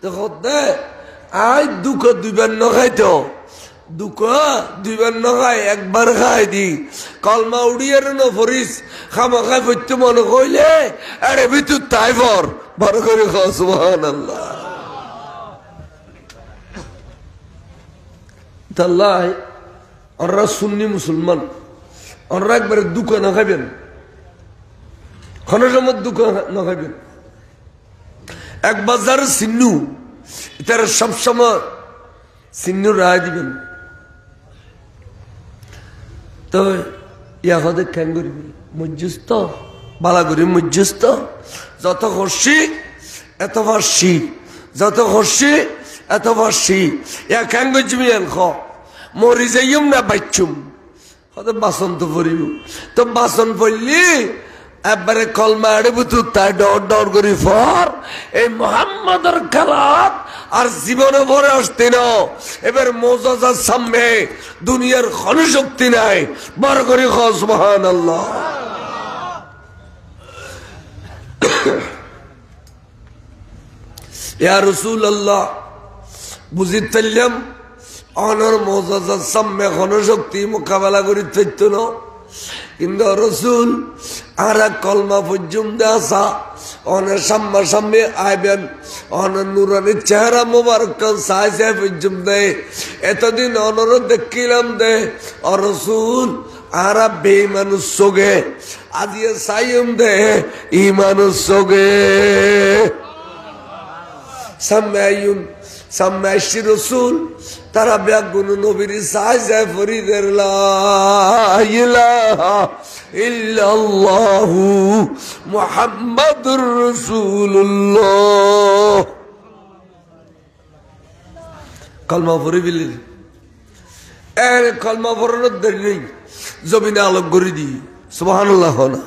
দেখো দে আই দুঃখ দুইবার নখাইতো দুঃখ দুইবার নখাই একবার খাই দি কলমা উড়িয়ার নফরিস খামা খাই পড়তে মনে কইলে আরে ভিতর তাই ভর বড় করে খাও সুবহানাল্লাহ তাল্লাহ ওরা সুন্নি মুসলমান, ওরা একবারে দুঃখ না খাইবেন, খনজমত দুঃখ না খাইবেন। এক বাজার সিন্নু তারা সবসময় সিন্নু রায় দিবেন। তো ইয়া হদে কেন করিবি মজ্জুস্ত বালা করি মজ্জুস্ত, যত হর্ষি এত ভার্ষি, যত হর্ষি এত ভার্ষি। ইয়া কেন করছিবি এন খ মরি যাইম না বাচ্চুম হতে বাসন তো পড়িব। তো বাসন পড়লি একবারে কলমা আড়িবু তু তাই ডর ডর করি ফর এই মোহাম্মদের খেলাত আর জীবনে ভরে আসতে না। এবার মোজাজার সামনে দুনিয়ার কোন শক্তি নাই, বড় করে খ সুবহানাল্লাহ। ইয়া রাসূলুল্লাহ বুঝিতে পারলাম অনর মোজাজার সামনে কোন শক্তি মোকাবেলা করি থাকত না। কিন্তু রসুল আর কলমা পর্যন্ত আসা অনেক সামনাসামনি আইবেন, অনেক নুরানির চেহারা মোবারক সাই সাই পর্যন্ত এতদিন অনর দেখিলাম দে রসুল আর বেঈমানুষ সোগে আজিয়ে সাইম দে ইমানুষ সোগে সামনে আইন সামনে আসছি রসুল তারা ব্যাগুন নবীর সাই যায় ফরিদের লা ইলাহা ইল্লাল্লাহু মুহাম্মাদুর রাসূলুল্লাহ। কলমা পড়ি বিলি এর কলমা পড়ানোর দেরি নেই, জমিনে আলোক করে দি সুবহানাল্লাহ না।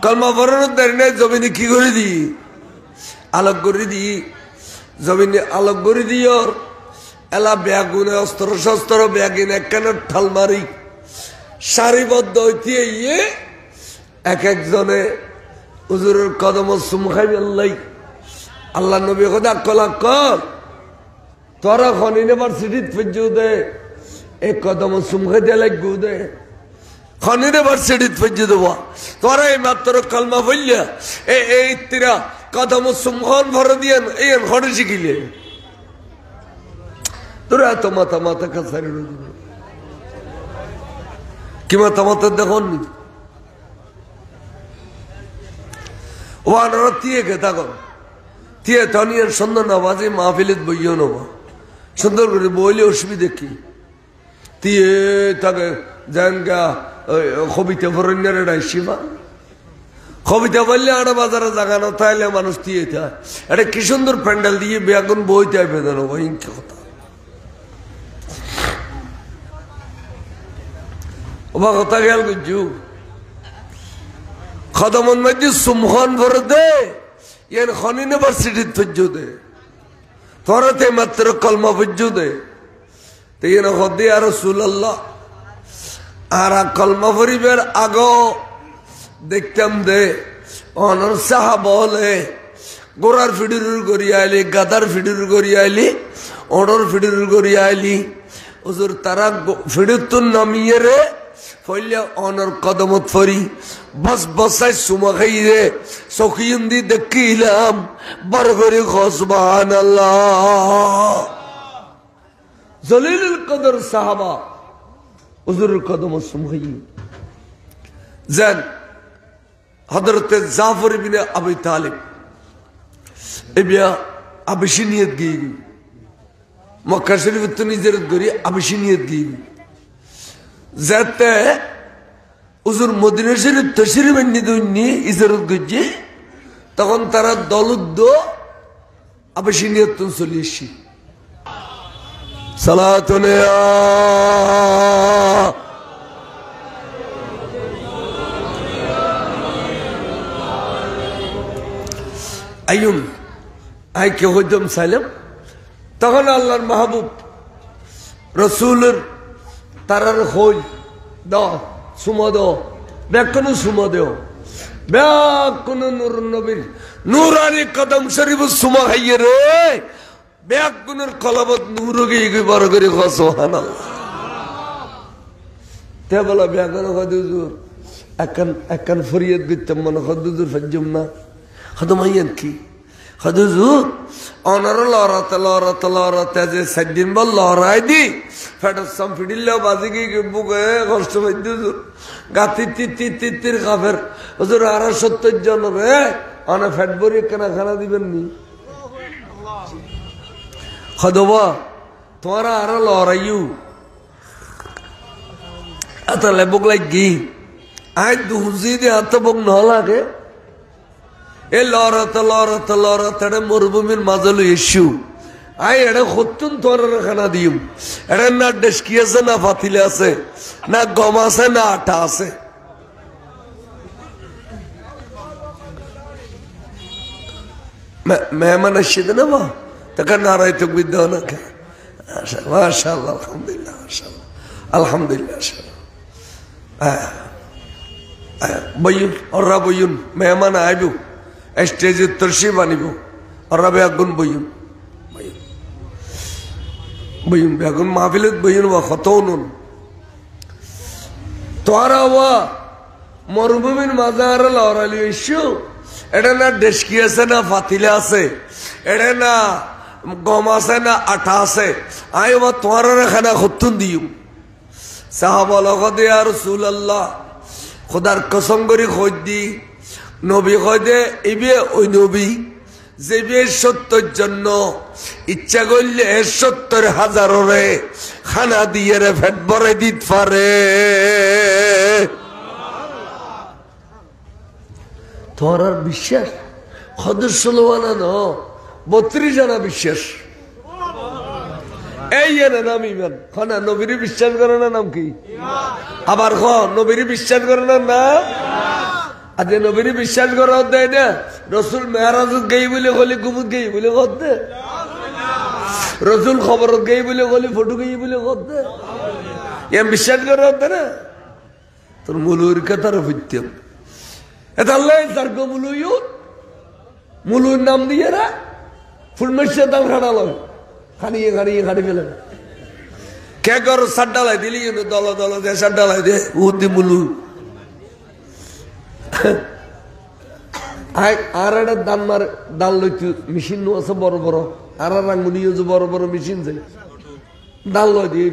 কলমা পড়ানোর দেরি নেই, জমিনে কি করে দি আলোক করে দি, জমিনে আলোক করে দিও। এলা ব্যাগুনে অস্ত্র শস্ত্র ব্যাগিন একখানে ঠাল মারি সারিবদ্ধ হইতে ইয়ে এক একজনে হুজুরের কদম সুম খাইবে আল্লাহ। আল্লাহ নবী কথা কলা কর তোরা খন ইউনিভার্সিটিত ফেজু দে এই কদম সুম খাইতে লাগবো দে, খন ইউনিভার্সিটিত ফেজু দেবা তোরা এই মাত্র কলমা বললিয়া এই তিরা কদম সুম খন ভর দিয়ে এই ঘরে শিখিলে তোরা এত মাথা মাথা কাছারি কি মাথা মাথা দেখুন ওয়ান তিয়ে খেতা কর তিয়ে তনিয়ার সুন্দর নামাজে মাহফিলিত বইও নেবা সুন্দর করে বইলে অসুবিধা কি তিয়ে তাকে যেন গা কবিতা ফরণ্যের ডাইসিবা কবিতা বললে আড়া বাজারে জাগানো তাইলে মানুষ দিয়ে থাকে এটা কি সুন্দর প্যান্ডেল দিয়ে বেগুন বইতে বেদন ইনকে কথা ওবা কথা খেয়াল করছু খদমন মধ্যে সুমখন ভরে দে ইয়ান খন ইউনিভার্সিটির ফজ্জ দে তোরাতে মাত্র কলমা ফজ্জ দে তো ইয়ান হদে আর রাসূলুল্লাহ আর কলমা ফরিবের আগ দেখতাম দে অনর সাহাবা বলে গোড়ার ফিডুর গড়িয়া আইলি গাদার ফিডুর গড়িয়া আইলি অনর ফিডুর গড়িয়া আইলি হুজুর তারা ফিডুর তো নামিয়ে রে ফইলে অনর কদমত ফরি বস বসাই সুমা খাই রে সখিয়ন দি দেখিলাম বড় করে সুবহানাল্লাহ। জলিলুল কদর সাহাবা হুজুরের কদমত সুমা খাই জান হযরত জাফর ইবনে আবি তালিব এবিয়া আবিসিনিয়ত গই মক্কা শরীফ তো নিজের গরি আবিসিনিয়ত গই যাতে হুজুর মদিনা শরীফ তশরিফ এনে দইনি ইজারত গজি তখন তারা দলুদ্দ আবিসিনিয়ত চলে এসেছি সালাতুন আইয়ুন আই কে হইদম সাইলাম তখন আল্লাহর মাহবুব রসুলের তারার হই দাও সুমা দাও ব্যাকুন সুমা দেও ব্যাকুন নূর নবীর নূরানি কদম শরীফ সুমা খাইয়ে রে ব্যাকুনের কলাবত নূর গিয়ে গিয়ে বড় করে সুবহানাল্লাহ। তে বলা ব্যাকুন হুজুর একান ফরিয়াদ করতাম মনে হুজুর ফজ্জুম না খদমাইয়ান কি হুজুর অনার লড়াতে যে 7 দিন বল লড়াই দি ফেটার সাম ফিডিল বাজি গিয়ে বুকে কষ্ট পাইতে হুজুর গাতি তির কাফের হুজুর আর 70 জন রে অনে ফেট ভরি কেনা খানা দিবেন নি খদবা তোমারা আর লড়াইউ আতালে বুক লাগি আই দুজি দে আত বুক ন লাগে এ লড়াতে মরুভূমির মাঝালো ইস্যু আই এটা হতুন তোর খানা দিম এটা না ডেস্কি আছে না পাতিলে আছে না গম আছে না আটা আছে মেহমান আসছে না বা তখন নারায় তো বিদ্যা না মাশাআল্লাহ আলহামদুলিল্লাহ মাশাআল্লাহ আলহামদুলিল্লাহ বইন ওরা বইন মেহমান আইব স্টেজে তরশিব আনিব ওরা বেগুন বইন বইন বেগুন মাহফিলত বইন বা খতৌনুন তোরা ওয়া মরুভূমির মাজার লড়ালি ইস্যু এটা না ডেস্কি আছে না ফাতিলে আছে এটা না গম আছে না আটা আছে আই বা তোমার খানা হতুন দিও সাহাবা লগতে ইয়া রাসূলুল্লাহ খোদার কসম করে খোঁজ দি নবী কদে ইবে ওই নবী যে 70 জন্য ইচ্ছা করলে 70,000 রে খানা দিয়ে রে ফেট ভরে দিতে পারে তোর আর বিশ্বাস খদর 16 না 32 জনা বিশ্বাস এই নাম ইমান খানা নবীর বিশ্বাস করে না নাম কি আবার খ নবীর বিশ্বাস করে না আজ নবীর বিশ্বাস করা দেয় না রসুল মেহরাজত গেই বলে গলি গুমুত গেই বলে করতে রসুল খবরত গেই বলে গলি ফটো গেই বলে করতে এম বিশ্বাস করা হতে না তোর মুলুর কথার ভিত্তিম এটা আল্লাহ তার গো মুলুর নাম দিয়ে রা ফুলমেশে দাম খাটাল খানিয়ে খাটি ফেলেন কে কর সার ডালাই দিলি দল দে সার ডালাই দে উদি মুলু আর একটা দান লইতে মেশিন আছে বড় বড় আর রাঙ্গুনি বড় বড় মেশিন যাই দান লয় দিয়ে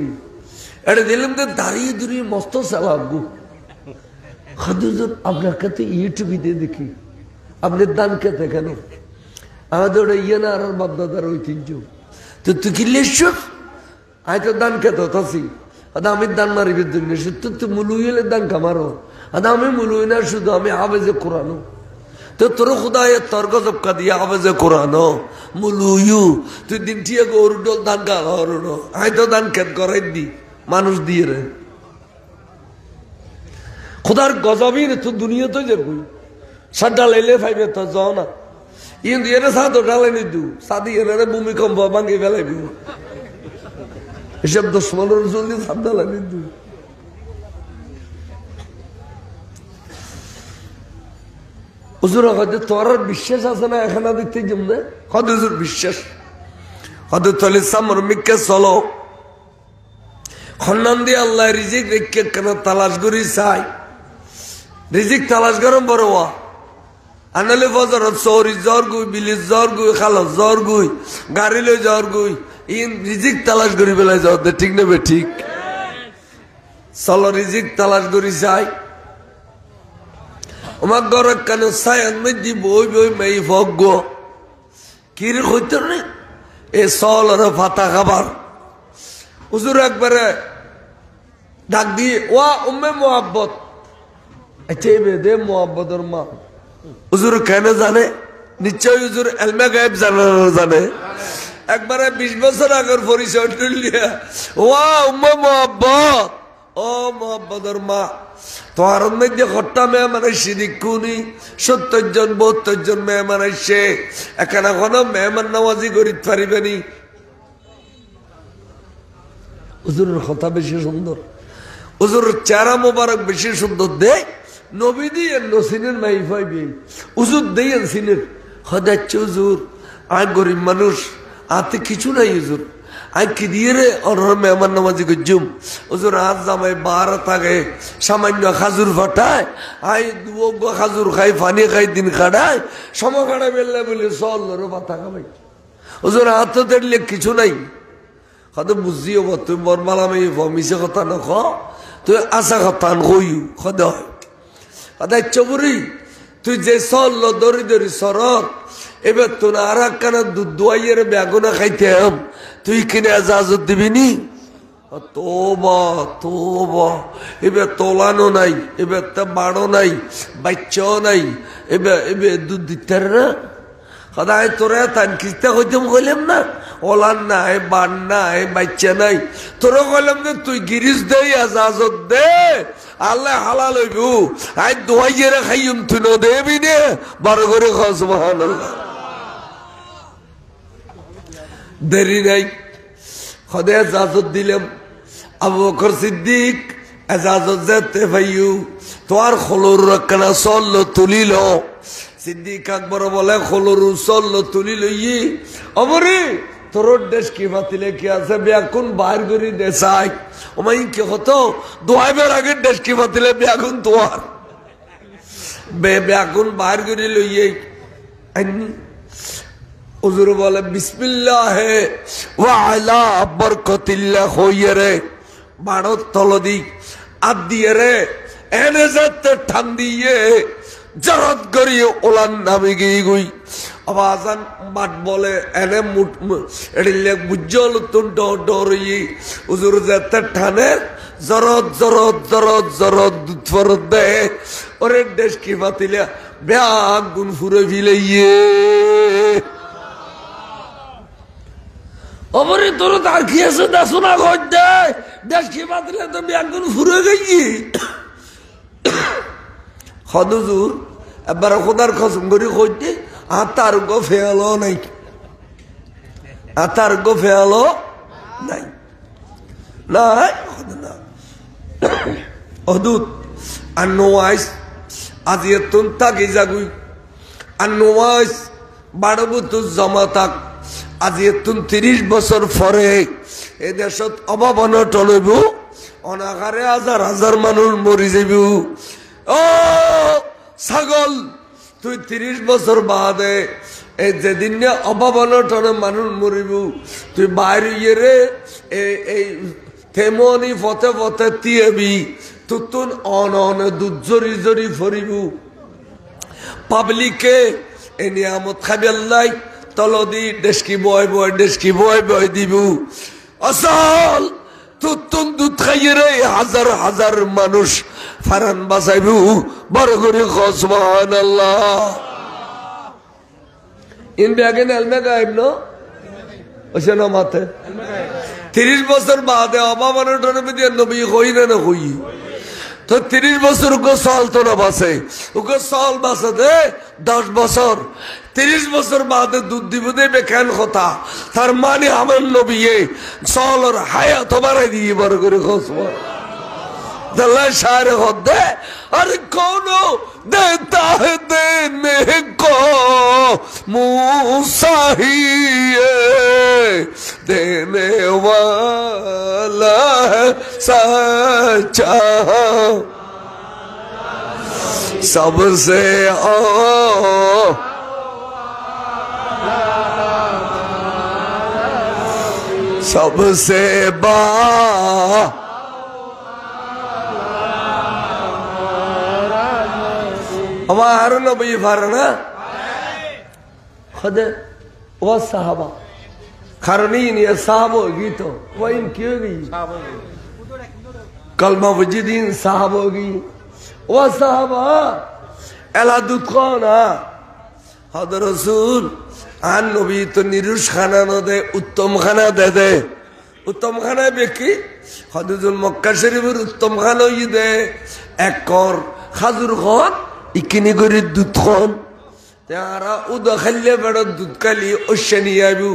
এটা দিলাম তো দাঁড়িয়ে দাঁড়িয়ে মস্ত চালা গু খাদুজুর আপনার কাছে ইউটিউবে দিয়ে দেখি আপনি দান খেতে কেন আমাদের ওটা ইয়ে না আর বাপদাদার ঐতিহ্য তো তুই কি লেশ্বর আয় তো দান খেতে তাসি আদা আমি দান মারিবের জন্য তুই মুলুইলে দান কামারো আদা আমি মুলুই না শুধু আমি আবেজে কোরআনো তো তোর খুদায় তর্ক জবকা দিয়ে আবেজে কোরআনো মুলুইউ তুই দিন ঠিক গরু ডোল দান গাল হরনো আয় তো দান খেত করাই দি মানুষ দিয়ে রে খুদার গজবই রে তুই দুনিয়া তো যে কই সাড্ডা লাইলে ফাইবে তো যাও না ইন দিয়ে সাদো ডালাই নি দু সাদি এনে ভূমিকম্প ভাঙি ফেলাইবি এসব 10-15 জলদি সাদা লাগি দু হুজুর হয়তো তোর বিশ্বাস আছে না এখানে দেখতে জমনে কত হুজুর বিশ্বাস কত তলে সামর মিকে চলো খন্নান দিয়ে আল্লাহ রিজিক রেখে কেন তালাশ করি চাই রিজিক তালাশ গরম বড় আনালে বজারত চৌরি জ্বর গুই বিলি জ্বর গুই খালত জ্বর গুই গাড়ি লই জ্বর গুই ইন রিজিক তালাশ করি বেলায় যাও ঠিক নেবে ঠিক চলো রিজিক তালাশ করি চাই আমার ঘর কেন চাই আমি দি বই বই মেই ভগ্য কির হইতে নে এ চল আর ফাতা খাবার হুজুর একবারে ডাক দিয়ে ওয়া উম্মে মোহাব্বত এটাই বেদে মোহাব্বতর মা হুজুর কেন জানে নিশ্চয় হুজুর এলমে গায়েব জানে একবারে 20 বছর আগের পরিচয় তুলিয়া ওয়া উম্মে মোহাব্বত ও মোহাব্বতর মা তোমার মধ্যে হট্টা মেহমান আসছে দেখুনি 70 জন 72 জন মেহমান আসছে এখানে কোনো মেহমান নামাজি করিতে পারিবেনি হুজুরের কথা বেশি সুন্দর হুজুরের চেহারা মোবারক বেশি সুন্দর দে নবী দিয়ে নসিনের মাই পাইবে হুজুর দেন সিনের হদাচ্ছ হুজুর আর গরিব মানুষ আতে কিছু নাই হুজুর আঁকি দিয়ে রে অনর মেহমান নামাজি গুজুম হুজুর আজ জামাই বার থাকে সামান্য খাজুর ফাটায় আই দুগো খাজুর খাই পানি খাই দিন কাটায় সময় কাটাই বেললে বলে চল রে পাতা খাবাই হুজুর হাত তো দেখলে কিছু নাই হয়তো বুঝিও তুই বরমালাম এই মিশে কথা নখ তুই আশা কথা নইও সদা হয় সদায় চবুরি তুই যে চল দরি দরি সরত এবার তোর আর একখানা দুধ দোয়াইয়ের বেগুনা খাইতে হম তুই কিনে এজাজত দিবি নি তোবা তোবা এবার তোলানো নাই এবার তা বাড়ো নাই বাচ্চাও নাই এবার এবার দুধ দিতে না সদায় তোরা তান কিস্তা হইতাম কইলাম না ওলান নাই বান নাই বাচ্চা নাই তোরা কইলাম যে তুই গিরিশ দে এজাজত দে আল্লাহ হালাল হইব আই দোয়াইয়ের খাইম তুই ন দেবি নে বারো করে খাস সুবহানাল্লাহ দেরি নাই খদে এজাজত দিলাম আবু বকর সিদ্দিক এজাজত যেতে ভাইউ তোর খলর রাখনা চল তুলিল সিদ্দিক আকবর বলে খলর চল তুলি লইয়ে অমরে তোর দেশ কি বাতিলে কি আছে ব্যাকুন বাইর করি দেশাই ওমাই কি হতো দোয়াইবার আগে দেশ কি বাতিলে ব্যাকুন তোয়ার ব্যাকুন বাইর করি লইয়ে আইনি হুজুর বলে বিসমিল্লাহ ওয়া আলা বরকতিল্লাহ হইয়ে রে বাড়ত তলদি আদ দিয়ে রে এনে যেতে ঠান দিয়ে জরত করিয়ে ওলান নামে গিয়ে গুই আবাজান বাট বলে এনে মুট এড়িলে বুঝল তুন ডরিয়ে হুজুর যেতে ঠানের জরত জরত জরত জরত দুধ ফরত দে ওরে দেশ কি বাতিলে ব্যাগ গুন ফুরে ফিলে অমরে তোর তার কি আছে দেখো না ঘর দেয় দেশ কি বাতিলে তো ব্যাগুন ফুরে গেছি হদুজুর এবার খোদার খসম করি কইতে আতার গো ফেয়ালো নাই আতার গো ফেয়ালো নাই নাই না অদুত আনোয়াইস আজ এতন তাকি জাগুই আনোয়াইস বাড়বু তো জমা থাক আজ এতুন 30 বছর পরে এ দেশত অভাব অনটন হইব অনাকারে হাজার হাজার মানুষ মরি যাইব ও ছাগল তুই 30 বছর বাদে এই যেদিন অভাব অনটনে মানুষ মরিব তুই বাইরে ইয়ে রে এই থেমনি ফতে ফতে তিয়েবি তুতুন অননে দুধ জরি জরি ফরিব পাবলিকে এ নিয়ামত খাবি আল্লাহ তলদি ডেস্কি বয় বয় ডেস্কি বয় বয় দিব আসল তুতুন দুধ খাইয়ে রে হাজার হাজার মানুষ ফারান বাঁচাইব বড় করে সুবহানাল্লাহ ইন ব্যাগে নেলমে গাইব ন ওসে না মাথে 30 বছর বাদে অভাব অনটনের মধ্যে নবী কই না না কই তো 30 বছর ওকে সাল তো না বাঁচে ওকে সাল বাঁচে দে 10 বছর 30 বছর বাদে দুধ দিব দেবে কেন কথা তার মানে আমার নবী সালর হায়াত বাড়াই দিয়ে বড় করে খসবা दल्ला शायर होते अरे कौनो देता है देने को मूसा ही देने वाला है सच्चा सबसे सबसे बा हमारा नबी फारना खुद वो साहबा खरनीन ये साहब होगी तो वो इन की होगी कलमा वजीदीन साहब होगी वो साहबा एला दुकाना हद रसूल आन नबी तो निरुष खाना न दे उत्तम खाना दे उत्तम खाना बेकी हदुल मक्का शरीफर उत्तम खाना ये दे एक कौर खाजुर खान इकनी करे दूध खान त्यारा उदा खल्ले बड़ा दूध काली ओशनी आबू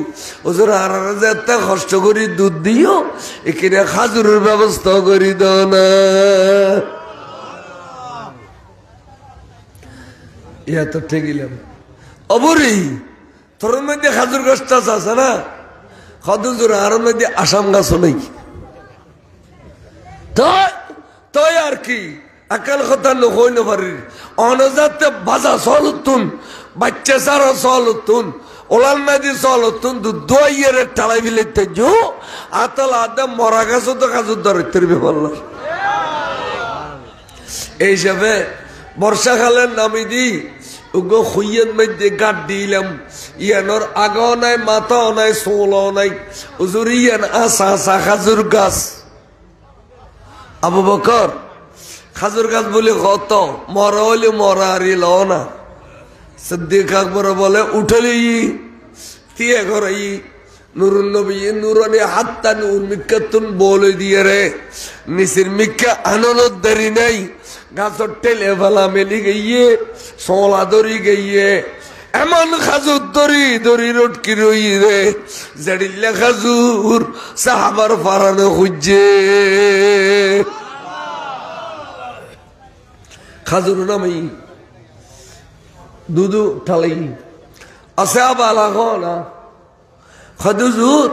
उधर आरा जाता कष्ट करी दूध दियो इकने खाजुर व्यवस्था करी दाना या तो ठीक ही लम अबुरी थोड़ा में दे खाजुर कष्टा सासा ना খদুজুর আর মধ্যে আসাম গাছ নেই তাই আর কি আকাল কথা নই না পারি অনজাতে বাজা চলতুন বাচ্চা সারা চলতুন ওলাল মেদি চলতুন দুয়ের টালাই বিলেতে যো আতল আদে মরা গাছ তো কাজুর ধরতে বললাম এই হিসাবে বর্ষাকালের নামি দি ওগো খুইয়ের মধ্যে গাট দিলাম ইয়ানোর আগাও নাই মাথাও নাই সোলাও নাই হুজুর ইয়ান আসা আসা খাজুর গাছ আবু বকর খাজুর গাছ বলে কত মরা হইলে মরা আর লও না সিদ্দিক আকবর বলে উঠলি তিয়ে ঘরাই নুরুন নবী নুরানি হাত্তা নূর মিক্কাতুন বলে দিয়ে রে নিসির মিক্কা আনন্দ দেরি নাই গাছর টেলে ফেলা মেলি গইয়ে সোলা দরি গইয়ে এমন খাজুর দরি দরি রটকি রই রে জড়িল্লা খাজুর সাহাবার ফারানো খুঁজে খাজুর নামি দুদু ঠালাই আছে আবালা না খাদুজুর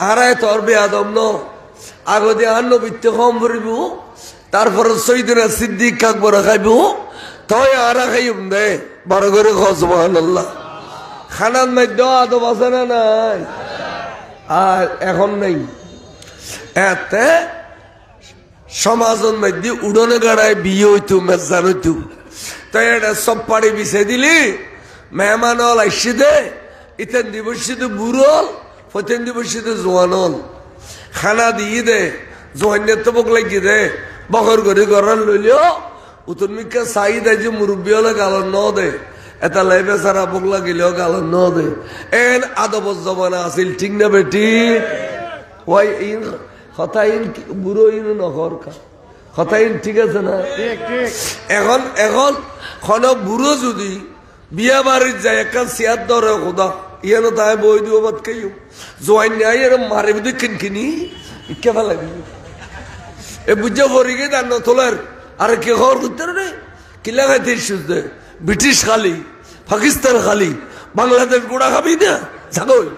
আরায় তোর বেয়াদম ন আগতে আর নবীতে কম ভরিব তারপর সৈদিনা সিদ্দিক আকবর খাইব তই আরা খাইম দে বড় করে সুবহানাল্লাহ খানার মধ্যে আদব আছে না নাই আর এখন নেই এতে সমাজের মধ্যে উড়নে গাড়ায় বিয়ে হইতো মেজান হইতো তাই এটা সব পাড়ি বিছে দিলি মেহমান হল আইসি দে ইতেন দিবসিতে বুড়ল ফতেন দিবসিতে জোয়ান হল খানা দিয়ে দে জোয়ানের তো বক লাগি দে বকর করে গড়ান লইলেও উত্তর মিকা চাই দেয় যে মুরব্বী হলে গালন ন দে এটা লাইবে সারা বক লাগিলেও গালন ন দে এন আদব জমানা আছিল ঠিক না বেটি ওই ইন কথা ইন বুড়ো ইন নকর কথা ইন ঠিক আছে না এখন এখন খন বুড়ো যদি বিয়া বাড়ির যায় একটা চেয়ার ধরে খোদা ইয়ানো তাই বই দিব বাদ খাইও জোয়ান নাই এর মারে বুঝি কিনকিনি কে ভালো এ বুঝে ভরি গে দান তোলার আরে কে খবর করতে রে কিলা খাইতে সুস্থ ব্রিটিশ খালি পাকিস্তান খালি বাংলাদেশ গোড়া খাবি না জাগোই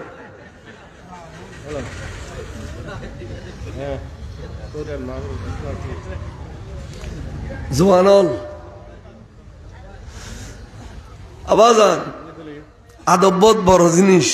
জোয়ানল আবাজান আদব বড় জিনিস